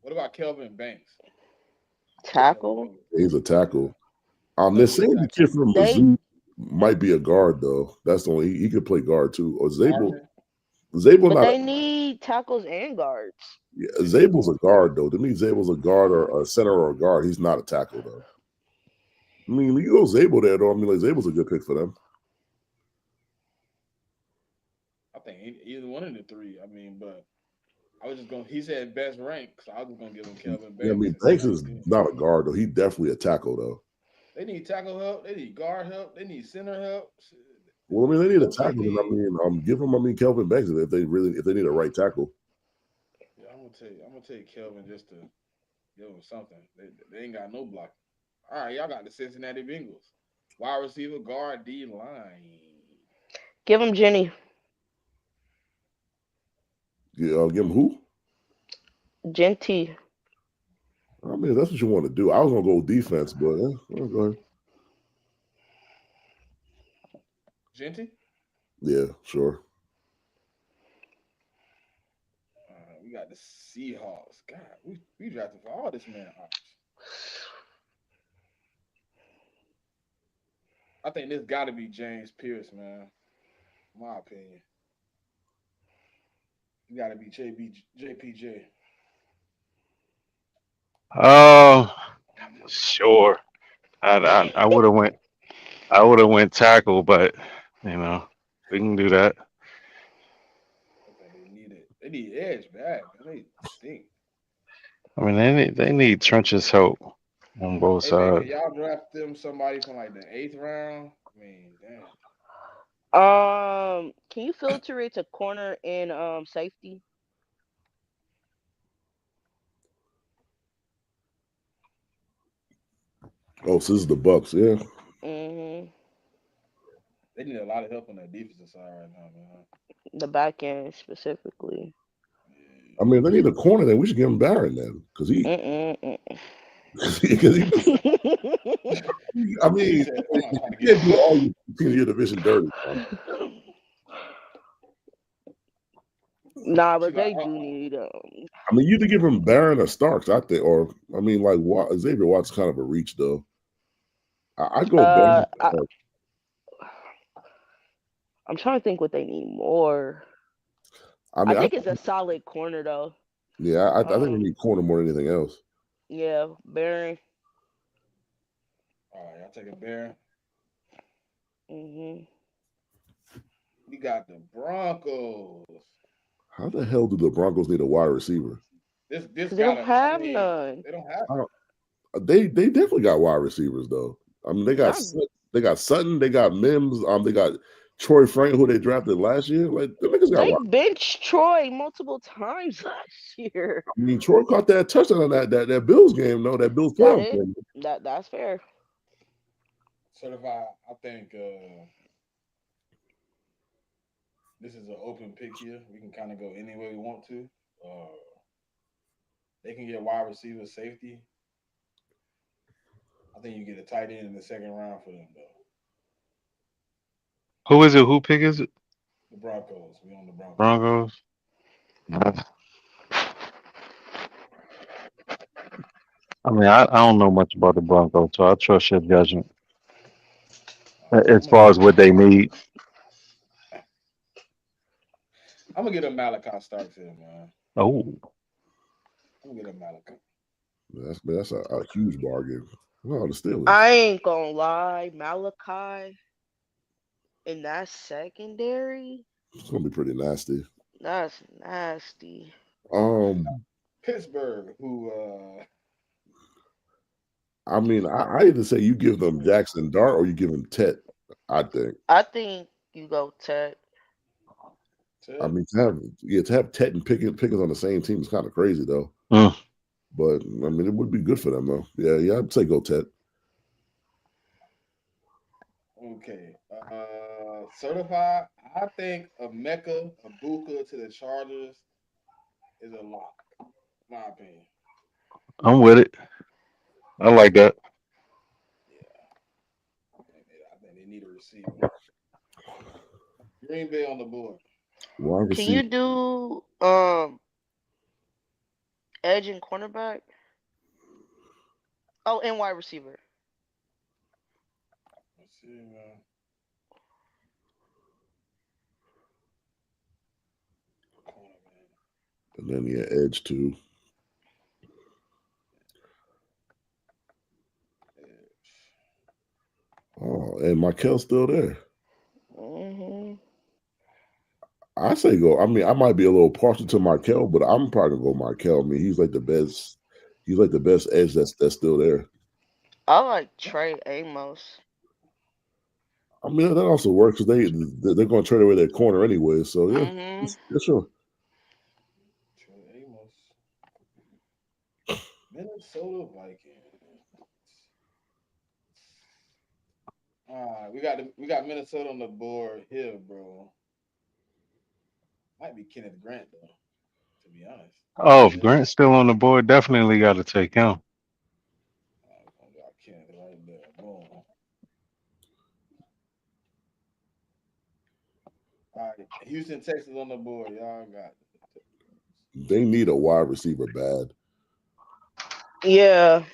S1: What about Kelvin Banks? Kelvin
S3: Tackle.
S1: Banks.
S2: He's a
S1: Yeah.
S2: tackle.
S1: Oh,
S2: They're
S1: he's a
S2: saying the
S1: tackle.
S2: kid from
S3: They
S2: Mizzou might be a guard though. That's the only he could play guard too. Or Zabel.
S1: Garvin.
S2: Zabel
S3: but
S2: not a
S3: they need tackles and guards.
S2: yeah,
S1: They need
S2: Zabel's a
S1: guard.
S2: guard though. To me, Zabel's a guard or a center or a guard. He's not a tackle though. I mean, you go Zabel there though. I mean, like Zabel's a good pick for them.
S1: I think either one of the three. I mean, but I was just going. He said best rank, so I was just gonna give him Kelvin
S2: Yeah, I
S1: Banks
S2: mean,
S1: and see
S2: Banks
S1: how he
S2: is
S1: did.
S2: not a guard though. He definitely a tackle though.
S1: They need tackle help. They need guard help. They need center help. Shit.
S2: Well, I mean, they need a
S1: Low key
S2: tackle, and I
S1: need.
S2: mean, give them. I mean, Kelvin Banks if they need a right tackle.
S1: Yeah, I'm gonna take Kelvin just to give him something. They ain't got no block. All right, y'all got the Cincinnati Bengals. Wide receiver, guard, D line.
S3: Give him Jenny.
S2: Yeah, give him who?
S3: Genty.
S2: I mean, that's what you want to do. I was gonna go defense, but go ahead.
S1: Genty.
S2: Yeah, sure.
S1: We got the Seahawks. God, we drafted for all this man ops. I think this got to be James Pierce, man. In my opinion, you got to be JPJ.
S4: Uh, sure. I would have went tackle, but you know we can do that.
S1: I think they need it. They need edge bad, man. They stink.
S4: I mean they need trenches help on both
S1: Hey man, can
S4: sides.
S1: y'all draft them somebody from like the eighth round? I mean, damn.
S3: Can you filter it to corner and safety?
S2: Oh, so this is the Bucks. Yeah,
S3: hmm
S1: They need a lot of help on that defensive side right now, man.
S3: The back end specifically.
S2: I mean, they need a corner. Then we should give him Barron then, because he,
S3: Mm-mm-mm.
S2: because he. I
S1: He
S2: mean,
S1: said, "I'm not trying to
S2: you
S1: get
S2: can't do all your teams in your division dirty. Man.
S3: Nah,
S1: She
S3: but
S1: like,
S3: they do need
S2: I mean, you either give him Barron or Starks, I think, or I mean, like Xavier Watts kind of a reach though. I'd go
S3: uh
S2: Barron.
S3: I, I'm trying to think what they need more.
S2: I
S3: I
S2: mean,
S3: think it's a solid corner though.
S2: I think we need corner more than anything else.
S3: Yeah, Baron.
S1: all right, y'all take a bear.
S3: hmm
S1: We got the Broncos.
S2: How the hell do the Broncos need a wide receiver?
S1: This
S3: Cause they don't
S1: gotta. I
S3: have
S1: mean,
S3: none.
S1: they don't have.
S2: I don't- they definitely got wide receivers though. I mean,
S3: Not
S2: They got Sutton, they got Mims, they got Troy Frank, who they drafted last year. Like the niggas got
S3: they
S2: wide.
S3: benched Troy multiple times last year.
S2: I mean, Troy caught that touchdown on that Bills game, though. That Bills
S3: That
S2: playoff
S3: it.
S2: game.
S3: That's fair.
S1: Certified. I think this is an open pick here. We can kind of go any way we want to. Uh, they can get wide receiver, safety. I think you get a tight end in the second round for them, though.
S4: Who is it? Who pick is it?
S1: The Broncos. We on the Broncos.
S4: Broncos. I mean, I don't know much about the Broncos, so I trust your judgment
S1: All right,
S4: as far as what they need.
S1: I'm gonna get a Malachi Starks here, man.
S4: Oh,
S1: I'm gonna get a Malachi.
S2: That's a huge bargain. No, the Steelers.
S3: I ain't gonna lie, Malachi in that secondary,
S2: It's gonna be pretty nasty.
S3: that's nasty.
S2: Um,
S1: Pittsburgh, who
S2: I mean, I either say you give them Jackson Dart or you give them Tet. I think.
S3: I think You go Ted.
S2: I
S1: Ted.
S2: mean, to have Ted and Pickens on the same team is kind of crazy though.
S4: Mm.
S2: But I mean, it would be good for them though. Yeah, I'd say go Ted.
S1: Okay. Certified. I think a Mecca, a Buka to the Chargers is a lock. My opinion.
S4: I'm with it. I like that.
S1: Yeah, I think they need a receiver. Green Bay on the board.
S2: Wide
S3: Can
S2: receiver.
S3: you do edge and cornerback? Oh, and wide receiver.
S1: Let's see, man. Corner, man.
S2: And then edge too.
S1: Edge.
S2: Oh, and Michael's still there.
S3: Hmm.
S2: I say go. I mean, I might be a little partial to Michael, but I'm probably gonna go Michael. I mean, he's like the best. He's like the best edge that's still there.
S3: I like Trey Amos.
S2: I mean, that also works because they're going to trade away their corner anyway. So yeah,
S3: Hmm.
S2: yeah, sure.
S1: Trey Amos. Minnesota Vikings. We got Minnesota on the board here, bro. Might be Kenneth Grant though, to be honest.
S4: Oh, if
S1: Yeah,
S4: Grant's still on the board, definitely got to take him.
S1: I got Kenneth right there. Boom. All right, Houston, Texas on the board. Y'all got
S2: They need a wide receiver bad.
S3: Yeah.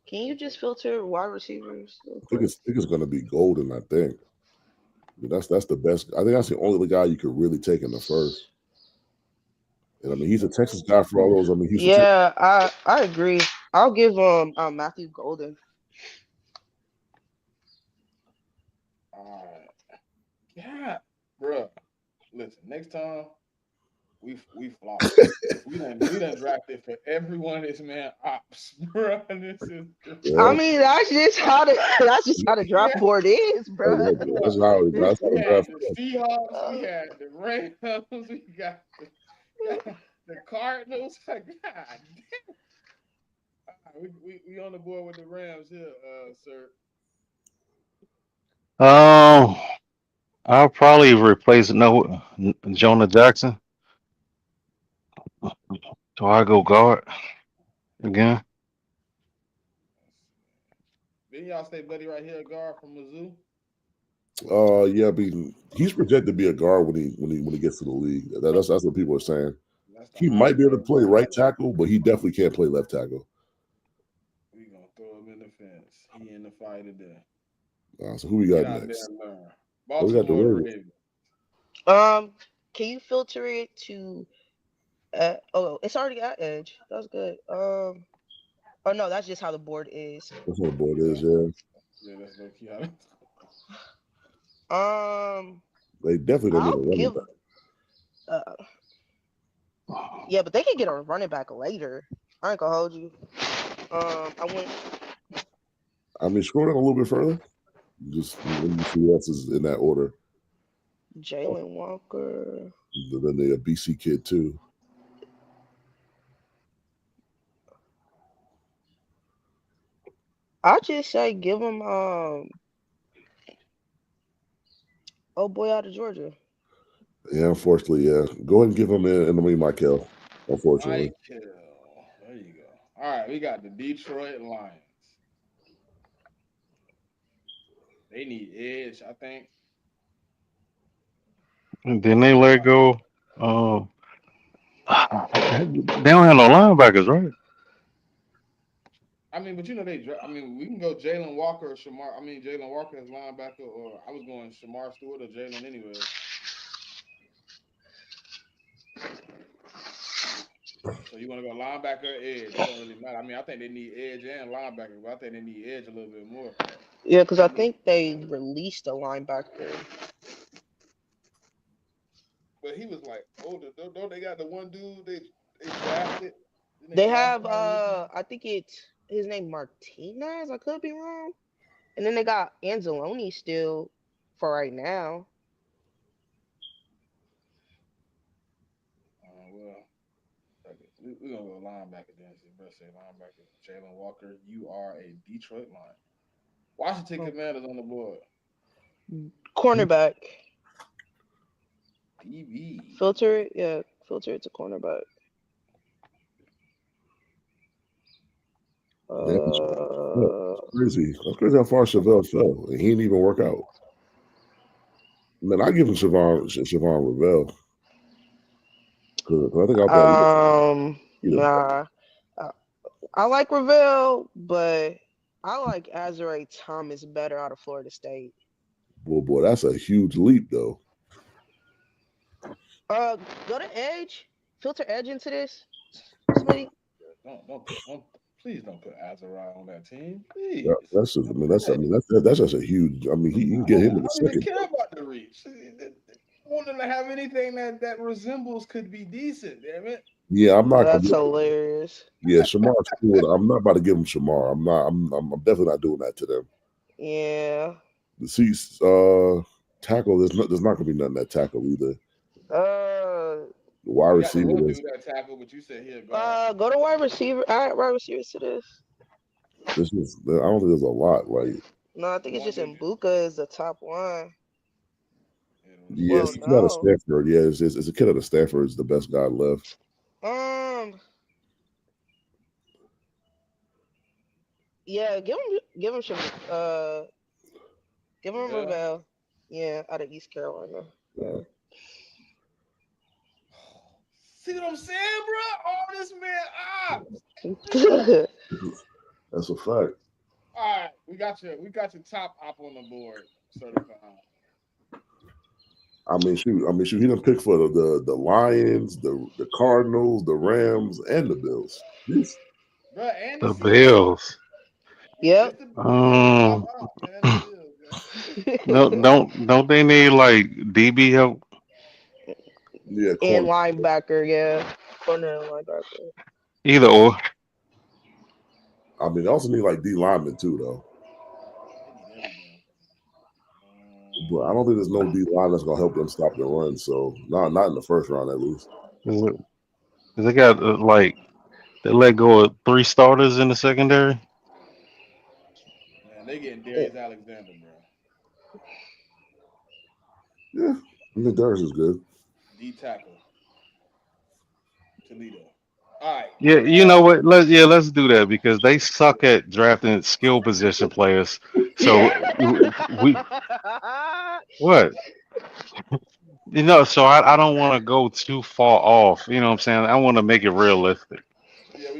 S3: Can you just filter wide receivers real quick?
S2: I think it's going to be Golden. I think. I mean, that's the best. I think that's the only guy you could really take in the first. And I mean, he's a Texas guy for all those. I mean, Houston.
S3: Yeah, I agree. I'll give Matthew Golden.
S1: all right. Yeah, bro. Listen, next time we flop. We done drafted for every one of this man ops, bro. This is
S3: I
S2: Yeah,
S3: mean, that's just how the draft
S1: yeah.
S3: board is, bro.
S2: that's
S1: Bro,
S2: how that's how
S1: we
S2: the
S1: had
S2: draft.
S1: the Seahawks, we
S3: Uh,
S1: had the Rams, got the Cardinals. God damn. We on the board with the Rams here, sir.
S4: Um, I'll probably replace Jonah Jackson. So I go guard again.
S1: Then y'all stay buddy right here, guard from Mizzou.
S2: Yeah, I mean, he's projected to be a guard when he gets to the league. That's what people are saying.
S1: That's the
S2: He might be able to
S1: Ironberg
S2: play
S1: brother.
S2: right tackle, but he definitely can't play left tackle.
S1: We gonna throw him in the fence. He in the fight today.
S2: So who we
S1: Get
S2: got
S1: out there
S2: next?
S1: and learn.
S2: Oh, we got the
S1: Baltimore
S2: Ravens.
S1: Ravens.
S3: um, can you filter it to? Oh, it's already at edge. That's good. Oh no, that's just how the board is.
S2: That's what the board
S1: Yeah,
S2: is. Yeah,
S1: that's low key. How
S3: Um,
S2: they definitely don't need a
S3: I'll
S2: running
S3: give.
S2: back.
S3: Uh, yeah, but they can get a running back later. I ain't gonna hold you. I went
S2: I mean, scroll down a little bit further. Just let me see who else is in that order. Oh,
S3: Jalen Walker.
S2: then the BC kid too.
S3: I just say give him oh boy out of Georgia.
S2: Yeah, unfortunately, yeah. Go ahead and give him in, and I mean Michael. Unfortunately,
S1: Michael. There you go. All right, we got the Detroit Lions. They need edge, I think.
S4: And then they let go. Uh, they don't have no linebackers, right?
S1: I mean, but I mean, we can go Jalen Walker or Shamar. I mean, Jalen Walker as linebacker, or I was going Shamar Stewart or Jalen anyways. So you want to go linebacker or edge? It don't really matter. I mean, I think they need edge and linebacker, but I think they need edge a little bit more.
S3: Yeah, because I think they released a linebacker.
S1: But he was like older. Don't they got the one dude they drafted? Then they
S3: They
S1: draft
S3: have
S1: somebody recently.
S3: I think it's his name Martinez. I could be wrong. And then they got Anzalone still for right now.
S1: Well, we're gonna go linebacker then. So best say linebacker. Jalen Walker, you are a Detroit Lion. Washington
S3: Oh.
S1: Commanders on the board.
S3: Cornerback.
S1: DB.
S3: Filter it, yeah. Filter it to cornerback.
S2: Yeah, that's
S3: Uh,
S2: crazy. That's crazy how far Chevelle fell, and he didn't even work out. Man, I give him Siobhan Revell because I think I thought
S3: nah. Uh, I like Ravel, but I like Azare Thomas better out of Florida State.
S2: well, boy, that's a huge leap though.
S3: Uh, Go to Edge. Filter Edge into this, Smitty.
S1: Please don't put Azariah on that team. Please.
S2: That's just, that's just a huge. I mean, you can
S1: I
S2: get him in the
S1: don't even
S2: second.
S1: care about the reach. I want them to have anything that resembles could be decent. Damn it.
S2: Yeah, I'm not.
S3: That's hilarious.
S2: Yeah, Shamar's cool. I'm not about to give him Shamar. I'm not. I'm definitely not doing that to them.
S3: Yeah.
S2: See, tackle. There's not gonna be nothing at tackle either.
S3: Uh,
S2: The wide
S1: You got
S2: receiver.
S1: one dude that tackle, but you said he'll go.
S3: Go to wide receiver. All right, wide receivers to this.
S2: This is. I don't think there's a lot. Like,
S3: No, I think it's just Mbuka is the top one.
S2: yes,
S3: Well,
S2: it's not a
S3: no.
S2: Stanford. Yeah, it's a kid at a Stanford. Is the best guy left.
S3: Yeah, give him some give him Ravel. Yeah, out of East Carolina. Yeah.
S1: See what I'm saying, bro? All this man.
S2: That's a fact.
S1: All right, we got your top op on the board, certified.
S2: I mean, shoot. He done pick for the Lions, the Cardinals, the Rams, and the Bills. Yes.
S1: Bro, and
S4: the Bills.
S3: Yep.
S4: Don't they need like DB help?
S2: Yeah,
S3: and linebacker, yeah. Corner and linebacker.
S4: Either or.
S2: I mean, they also need like D linemen too, though. But I don't think there's no D line that's gonna help them stop the run. So not in the first round at least.
S4: They got they let go of 3 starters in the secondary.
S1: Man, they getting Darius Alexander, bro.
S2: Yeah, I think Darius is good.
S1: D tackle. Toledo. All right.
S4: Yeah, you know what? Let's do that because they suck at drafting skill position players. So we what? So I don't want to go too far off. You know what I'm saying? I want to make it realistic.
S1: Yeah,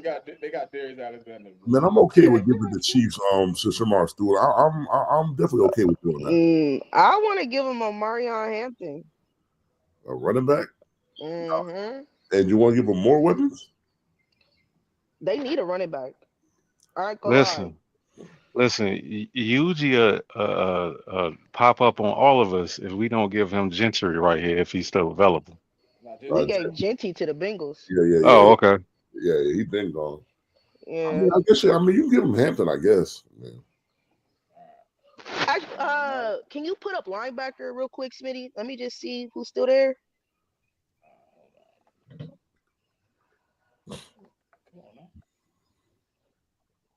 S1: they got Darius Alexander.
S2: Man, I'm okay with giving the Chiefs Shamar Stewart. I'm definitely okay with doing that.
S3: I want to give him a Marion Hampton.
S2: A running back?
S3: Mm-hmm.
S2: And you want to give them more weapons?
S3: They need a running back. All right, go
S4: Listen, Yuji pop up on all of us if we don't give him Gentry right here if he's still available.
S3: We gave Genty to the Bengals.
S2: Yeah.
S4: Oh, okay.
S2: Yeah, he been gone.
S3: Yeah.
S2: I mean, I guess. I mean, you can give him Hampton, I guess. Man.
S3: Can you put up linebacker real quick, Smitty? Let me just see who's still there.
S1: Come on now.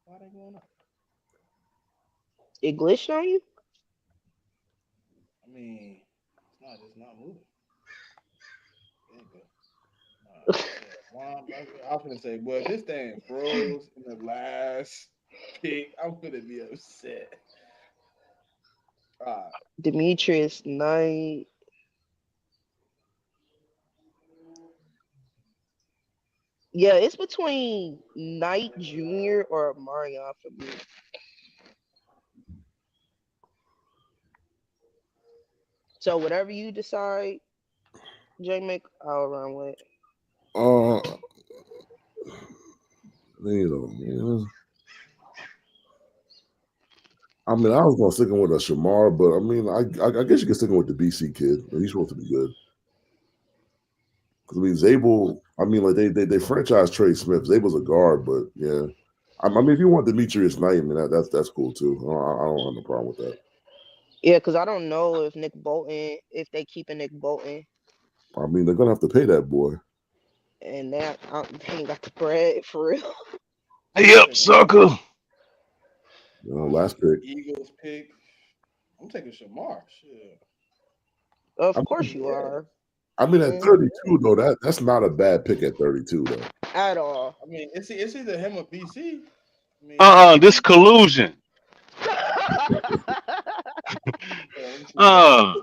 S1: Why they going up?
S3: It glitched on you?
S1: I mean, it's not moving. There you go. I was gonna say, boy, this thing froze in the last pick. I'm gonna be upset.
S3: Demetrius Knight. Yeah, it's between Knight Jr. or Marion for me. So whatever you decide, JMIK, I'll run with.
S2: I mean, I was gonna stick with a Shamar, but I mean, I guess you can stick with the BC kid. He's supposed to be good. Because I mean, Zabel. I mean, like they franchise Trey Smith. Zabel's a guard, but yeah. I mean, if you want Demetrius Knight, I mean that's cool too. I don't have no problem with that.
S3: Yeah, because I don't know if Nick Bolton, if they keeping Nick Bolton,
S2: I mean, they're gonna have to pay that boy.
S3: and they ain't got the bread for real.
S1: I'm
S4: Yep,
S1: taking
S4: sucker.
S2: Last pick.
S1: Eagles pick. I'm taking Shamar. Shit.
S2: I
S3: Of
S2: mean,
S3: course you
S1: Yeah.
S3: are.
S2: I mean, at
S3: Mhm.
S2: 32 though, that's not a bad pick at 32 though.
S3: At all.
S1: I mean, it's either him or BC. I mean,
S4: This collusion.
S1: let me see what else.
S4: Uh,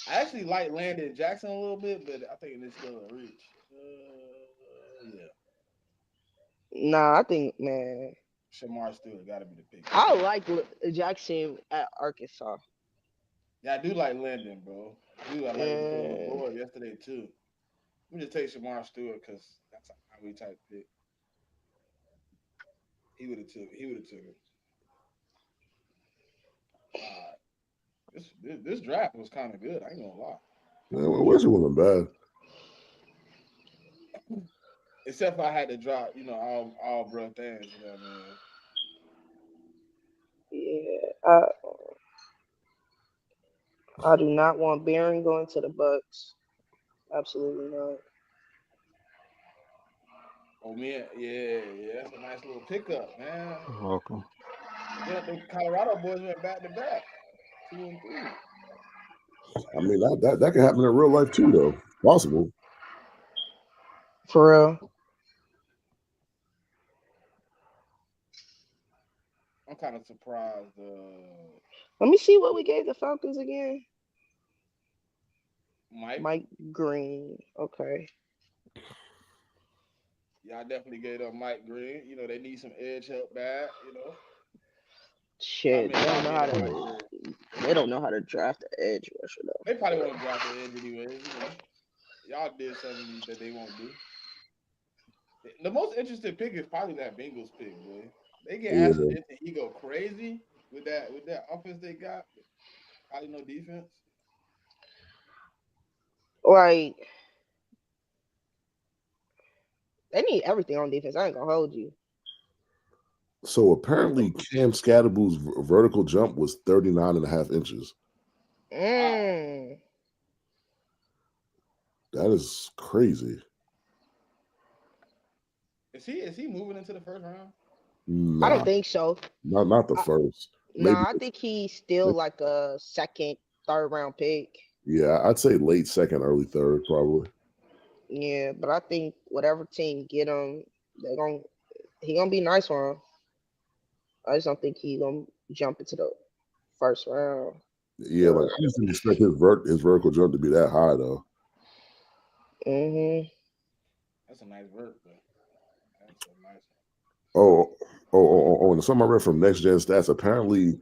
S1: I actually like Landon Jackson a little bit, but I think it's still a reach. Yeah,
S3: Nah, I think, man,
S1: Shamar Stewart got to be the pick for
S3: I
S1: me.
S3: like Jackson at Arkansas.
S1: Yeah, I do like Landon, bro. I do. I like what he put on the
S3: And
S1: board yesterday too. Let me just take Shamar Stewart because that's how we type pick. He would have took. He would have took it. Uh, this draft was kind of good. I ain't gonna lie.
S2: Yeah, well, Wesley wasn't bad.
S1: Except for I had to drop, all bro things. You know what I mean?
S3: yeah, I do not want Barron going to the Bucks. Absolutely not.
S1: Oh man, yeah, that's a nice little pickup, man.
S4: welcome.
S1: Yeah, the Colorado boys went back to back, 2 and 3.
S2: I mean, that can happen in real life too, though. Possible.
S3: For real.
S1: I'm kind of surprised.
S3: Let me see what we gave the Falcons again.
S1: Mike,
S3: Mike Green. Okay.
S1: yeah, I definitely gave up Mike Green. They need some edge help back. I
S3: Shit,
S1: mean, y'all get him right here.
S3: they don't know how to draft the edge rusher though.
S1: They probably won't draft the edge anyways. Y'all did something that they won't do. The most interesting pick is probably that Bengals pick, boy. They get Ashton
S2: Yeah.
S1: Denton, he go crazy with that offense they got. Probably no defense.
S3: Like they need everything on defense. I ain't gonna hold you.
S2: So apparently, Cam Scadaboo's vertical jump was 39.5 inches.
S1: Wow.
S3: Mm.
S2: That is crazy.
S1: Is he moving into the first round?
S3: I
S2: Nah,
S3: don't think so.
S2: not the
S3: I,
S2: first. Maybe.
S3: nah, I think he's still like a second, third round pick.
S2: Yeah, I'd say late second, early third, probably.
S3: Yeah, but I think whatever team get him, he gonna be nice for him. I just don't think he gonna jump into the first round,
S2: Yeah, like
S3: third.
S2: I just didn't expect his vertical jump to be that high though.
S3: Mhm.
S1: That's a nice work, but that's a nice
S2: Oh, and something I read from Next Gen Stats. Apparently,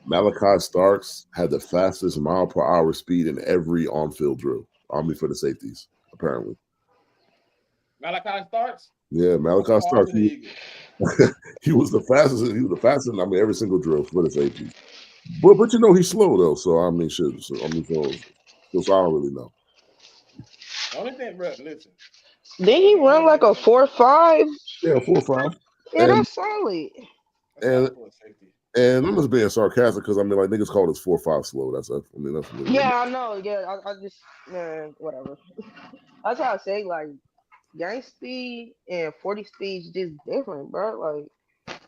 S2: Malachi Starks had the fastest mile per hour speed in every on-field drill. Army for the safeties, apparently.
S1: Malachi starts.
S2: Yeah,
S1: That's
S2: Malachi
S1: hard
S2: Starks.
S1: to the Eagles.
S2: He was the fastest. He was the fastest in every single drill for the safeties. But he's slow though. So I mean, shit. So I don't really know.
S1: The only thing, bro, listen.
S3: Then he
S1: The
S3: run
S1: only
S3: like a
S1: thing
S3: 4.5.
S2: Yeah, 4.5.
S3: Yeah,
S2: And
S3: that's solid.
S1: that's
S2: and
S1: solid for a safety.
S2: and I'm just being sarcastic because I mean, like niggas call this 4.5 slow. That's
S3: Yeah, I know. Yeah, I just man, whatever. That's how I say like game speed and 40 speed is just different, bro. Like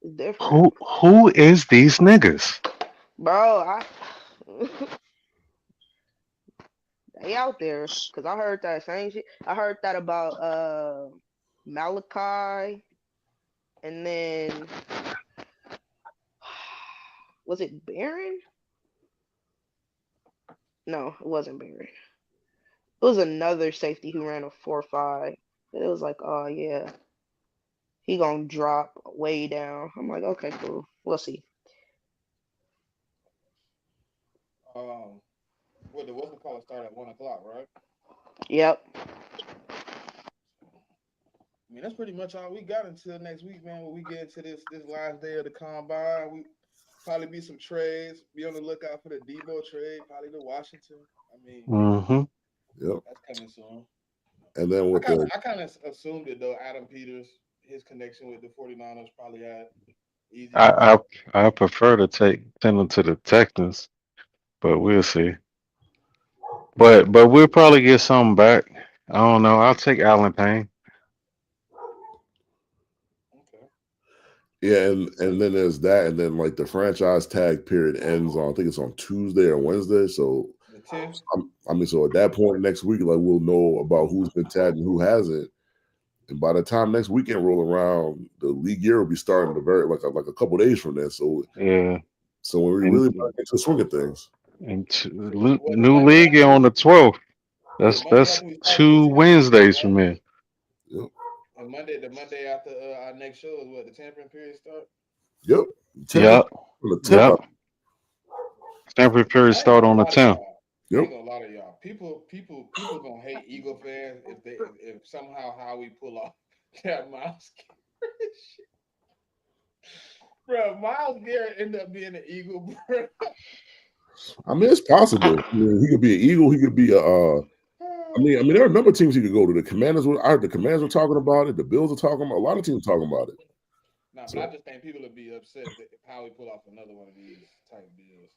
S3: it's different,
S4: Who is these niggas?
S3: bro. They out there because I heard that same shit. I heard that about Malachi, and then was it Baron? No, it wasn't Baron. It was another safety who ran a 4.5. It was like, oh yeah, he gonna drop way down. I'm like, okay, cool. We'll see.
S1: Um, what's the call start at 1 o'clock, right?
S3: Yep.
S1: I mean, that's pretty much all we got until next week, man. When we get into this last day of the combine, we probably be some trades. Be on the lookout for the Debo trade, probably to Washington. I mean,
S4: Mm-hmm.
S2: Yep.
S1: that's coming soon.
S2: And then with the
S1: I kind of assumed it though. Adam Peters, his connection with the 49ers probably had easy
S4: I
S1: connection.
S4: I prefer to send them to the Texans, but we'll see. But we'll probably get something back. I don't know. I'll take Allen Payne.
S1: Okay.
S2: yeah, and then there's that, and then like the franchise tag period ends on I think it's on Tuesday or Wednesday. So
S1: The 10th.
S2: I mean, so at that point next week, like we'll know about who's been tagged and who hasn't. And by the time next weekend roll around, the league year will be starting the very like a couple days from there.
S4: Yeah,
S2: So when we
S4: and
S2: really get to the swing of things,
S1: What the
S4: new
S1: Monday
S4: league
S1: after
S4: on the 12th.
S1: the Monday
S4: That's
S1: after we start is the
S4: two
S1: 10th.
S4: Wednesdays from here.
S2: yep,
S1: And the Monday after our next show is what the tampering period start.
S2: yep, tampering
S4: Yep,
S2: from the tenth.
S4: yep. Temporary period
S1: I ain't
S4: start
S1: gonna
S4: on the
S1: lie to
S4: 10th.
S1: y'all. I
S2: Yep.
S1: ain't gonna lie to y'all. People gonna hate Eagle fans if somehow how we pull off that Miles Garrett shit. Bro, Miles Garrett ended up being an Eagle, bro.
S2: I mean, it's possible. I mean, he could be an Eagle. He could be a. I mean, there are a number of teams he could go to. The Commanders. I heard the Commanders were talking about it. The Bills are talking about. A lot of teams talking about it.
S1: Nah, but I
S2: So,
S1: just think people would be upset if how we pull off another one of these type deals.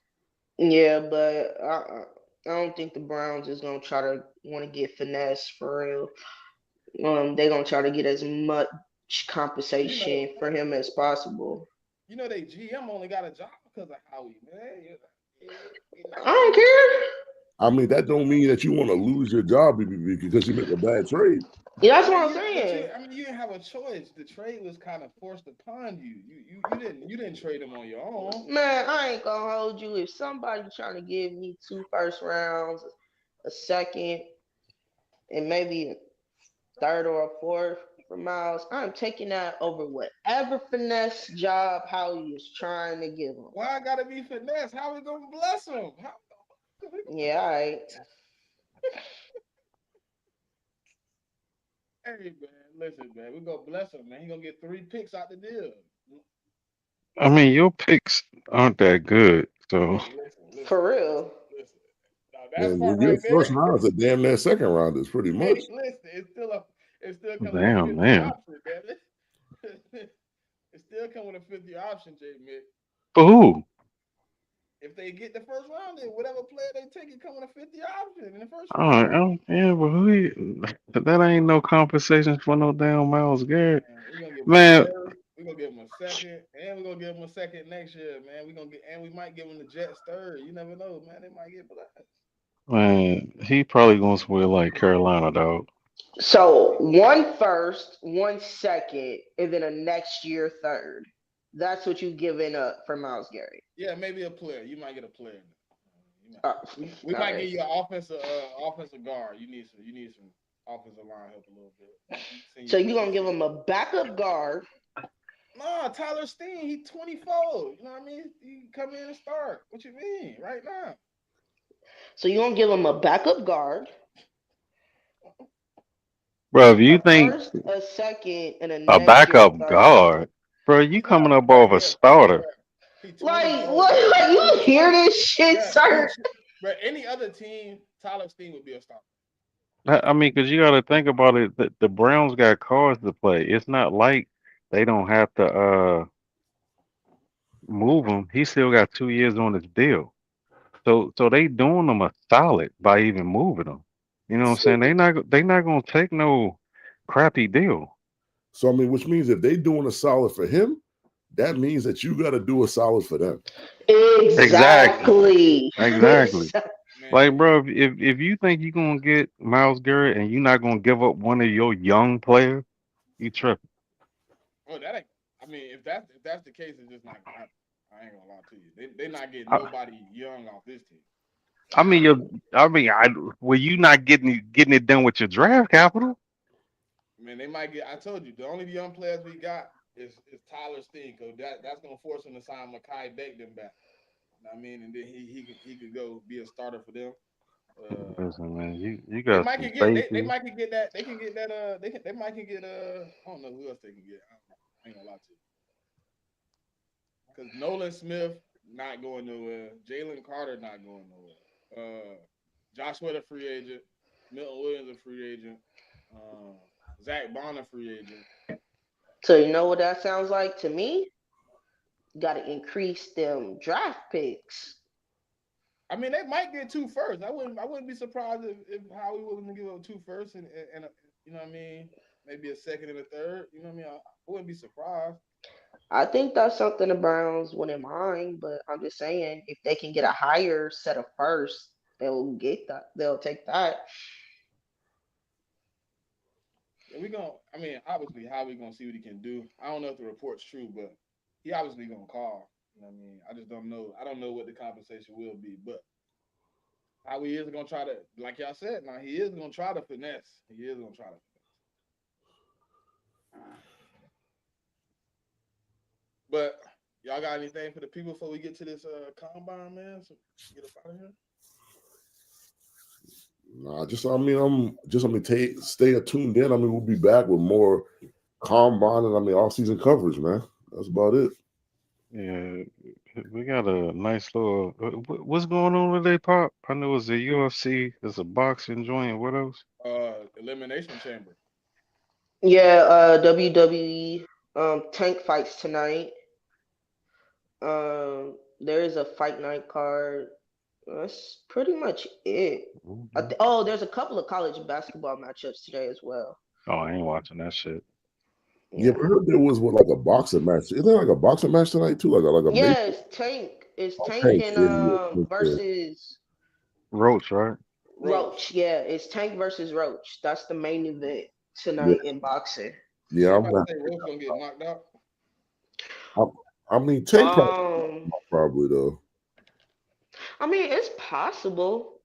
S3: Yeah, but I don't think the Browns is gonna try to want to get finesse for real. They gonna try to get as much
S1: You know,
S3: compensation for him as possible.
S1: they GM only got a job because of Howie, man.
S3: I don't care.
S2: I mean, that don't mean that you want to lose your job because you make a bad trade.
S3: Yeah,
S1: I
S3: that's what
S1: mean,
S3: I'm saying.
S1: you didn't have a choice. The trade was kind of forced upon you. You didn't trade him on your own.
S3: Man, I ain't gonna hold you. If somebody trying to give me two first rounds, a second, and maybe a third or a fourth for Miles, I'm taking that over whatever finesse job Howie is trying to give him.
S1: Why I gotta be finesse? How we gonna bless him? How we
S3: Yeah, all right.
S1: Hey man, listen, man, we gonna bless him, man. He gonna get 3 picks out the deal.
S4: I mean, your picks aren't that good, so
S3: For real.
S1: Listen. Now that
S2: And
S1: part
S2: your
S1: right
S2: first
S1: there,
S2: round is a damn near second round is pretty much.
S1: hey, listen, it still come with a
S4: damn
S1: 50
S4: man.
S1: option, damn it. It still come with a 50 option, JMIK.
S4: For who?
S1: If they get the first round, then whatever player they take, it come with a 50 option in the first
S4: Oh, I
S1: round.
S4: don't, yeah, but that ain't no compensation for no damn Miles Garrett.
S1: Man, we're gonna give him a
S4: Man,
S1: first, we're gonna give him a second, and we're gonna give him a second next year, man. We might give him the Jets third. You never know, man. They might get blessed.
S4: man, he probably gonna swear like Carolina, dog.
S3: So one first, one second, and then a next year third. That's what you giving up for Miles Garrett.
S1: Yeah, maybe a player. You might get a player. You might,
S3: Uh,
S1: we
S3: all
S1: might
S3: right.
S1: give you an offensive guard. You need some offensive line help a little bit. Send
S3: So
S1: you
S3: you're
S1: to
S3: gonna give him a backup guard.
S1: Nah, Tyler Steen, he 24. You know what I mean? He come in and start. What you mean? Right now.
S3: So you're gonna give him a backup guard,
S4: Bro, if you
S3: a
S4: think
S3: first, a second, and a
S4: a
S3: next year
S4: backup
S3: third.
S4: guard, bro, you
S1: He's not
S4: coming
S1: a
S4: up
S1: back.
S4: off a starter.
S1: Bro, he
S3: Like
S1: 24.
S3: what? Like
S1: He
S3: you hear
S1: 20.
S3: this shit,
S1: Bro,
S3: sir?
S1: bro, any other team, Tyler Steen would be a starter.
S4: I mean, because you got to think about it. The Browns got cards to play. It's not like they don't have to move him. He still got 2 years on his deal. So they doing him a solid by even moving him. You know what I'm
S2: So,
S4: saying? They not gonna take no crappy deal.
S2: so I mean, which means if they doing a solid for him, that means that you got to do a solid for them.
S4: Exactly.
S3: Exactly.
S4: Exactly. Like,
S1: Man,
S4: bro, if you think you're gonna get Miles Garrett and you're not gonna give up one of your young players, you tripping.
S1: well, that ain't. I mean, if that's the case, it's just not gonna happen. I ain't gonna lie to you. They not getting
S4: I,
S1: nobody young off this team.
S4: I mean, well, you not getting it done with your draft capital.
S1: I mean, they might get. I told you, the only young players we got is Tyler Steen. Cause that's gonna force him to sign Makai Becton back. You know what I mean, and then he could go be a starter for them. Uh,
S4: Listen, man, you
S1: they
S4: got
S1: might
S4: some
S1: could get they
S4: safety.
S1: might could get that they can get that they might can get I don't know who else they can get. I ain't gonna lie to you. Because Nolan Smith not going nowhere. Jalen Carter not going nowhere. Josh Sweat a free agent. Milton Williams a free agent. Zach Bonner free agent.
S3: So you know what that sounds like to me? Got to increase them draft picks.
S1: I mean, they might get 2 first. I wouldn't be surprised if Howie willing to give up 2 first and you know what I mean, maybe a second and a third. You know what I mean? I wouldn't be surprised.
S3: I think that's something the Browns wouldn't mind, but I'm just saying if they can get a higher set of first, they'll get that. They'll take that.
S1: Yeah, I mean, obviously, Howie gonna see what he can do. I don't know if the report's true, but he obviously gonna call. You know what I mean? I just don't know. I don't know what the compensation will be, but Howie is gonna try to, like y'all said, now he is gonna try to finesse. He is gonna try to finesse. But y'all got anything for the people before we get to this combine, man? So get us out of here.
S2: Nah, stay tuned in. I mean, we'll be back with more combine and off-season coverage, man. That's about it.
S4: Yeah, we got a nice little. What's going on with they pop? I know it's a UFC, there's a boxing joint. What else?
S1: Elimination Chamber.
S3: Yeah, WWE tank fights tonight. There is a fight night card. That's pretty much it. There's a couple of college basketball matchups today as well.
S4: Oh, I ain't watching that shit.
S2: Yeah, but I heard there was a boxing match. Isn't there like a boxing match tonight too? Like a
S3: yeah, it's Tank. It's Tank and versus
S4: Roach, right?
S3: Roach. Yeah, it's Tank versus Roach. That's the main event tonight in boxing.
S2: Yeah, I'm
S1: about to say Roach gonna get knocked out.
S2: I mean, Tank probably though.
S3: I mean, it's possible.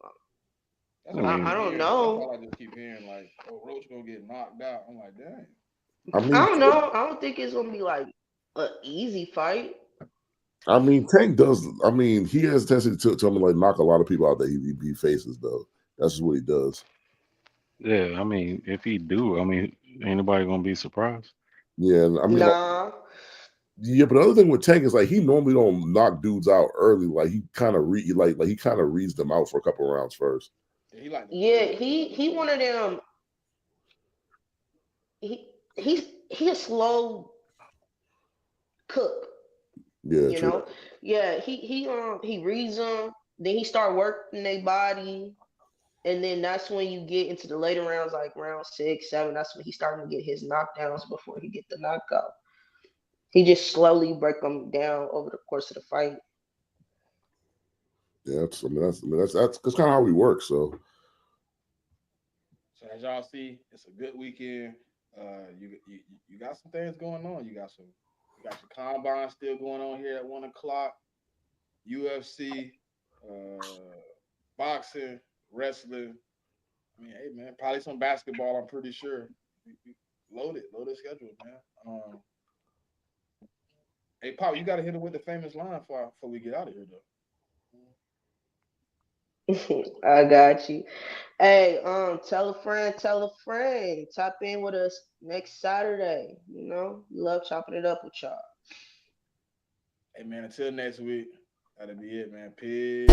S3: I don't know.
S1: That's all I just keep hearing, like, oh, Roach gonna get knocked out. I'm like, dang.
S3: I don't know. I don't think it's gonna be like an easy fight.
S2: I mean, Tank does. I mean, he has a tendency to like knock a lot of people out that he faces, though. That's just what he does.
S4: Yeah, I mean, if he do, I mean, anybody gonna be surprised?
S2: Yeah, I mean,
S3: nah.
S2: Yeah, but the other thing with Tank is like he normally don't knock dudes out early. Like he kind of he kind of reads them out for a couple of rounds first.
S3: He one of them. He a slow cook.
S2: Yeah,
S3: you know. Yeah, he reads them. Then he start working their body, and then that's when you get into the later rounds, like round 6, 7. That's when he starting to get his knockdowns before he get the knockout. He just slowly break them down over the course of the fight.
S2: Yeah, that's kind of how we work. So
S1: as y'all see, it's a good weekend. You got some things going on. You got your combine still going on here at 1:00. UFC, boxing, wrestling. I mean, hey man, probably some basketball. I'm pretty sure. Loaded schedule, man. Hey, Pop, you got to hit it with the famous line before we get out of here,
S3: though. I got you. Hey, tell a friend. Tap in with us next Saturday. You know, we love chopping it up with y'all.
S1: Hey, man, until next week, that'll be it, man. Peace.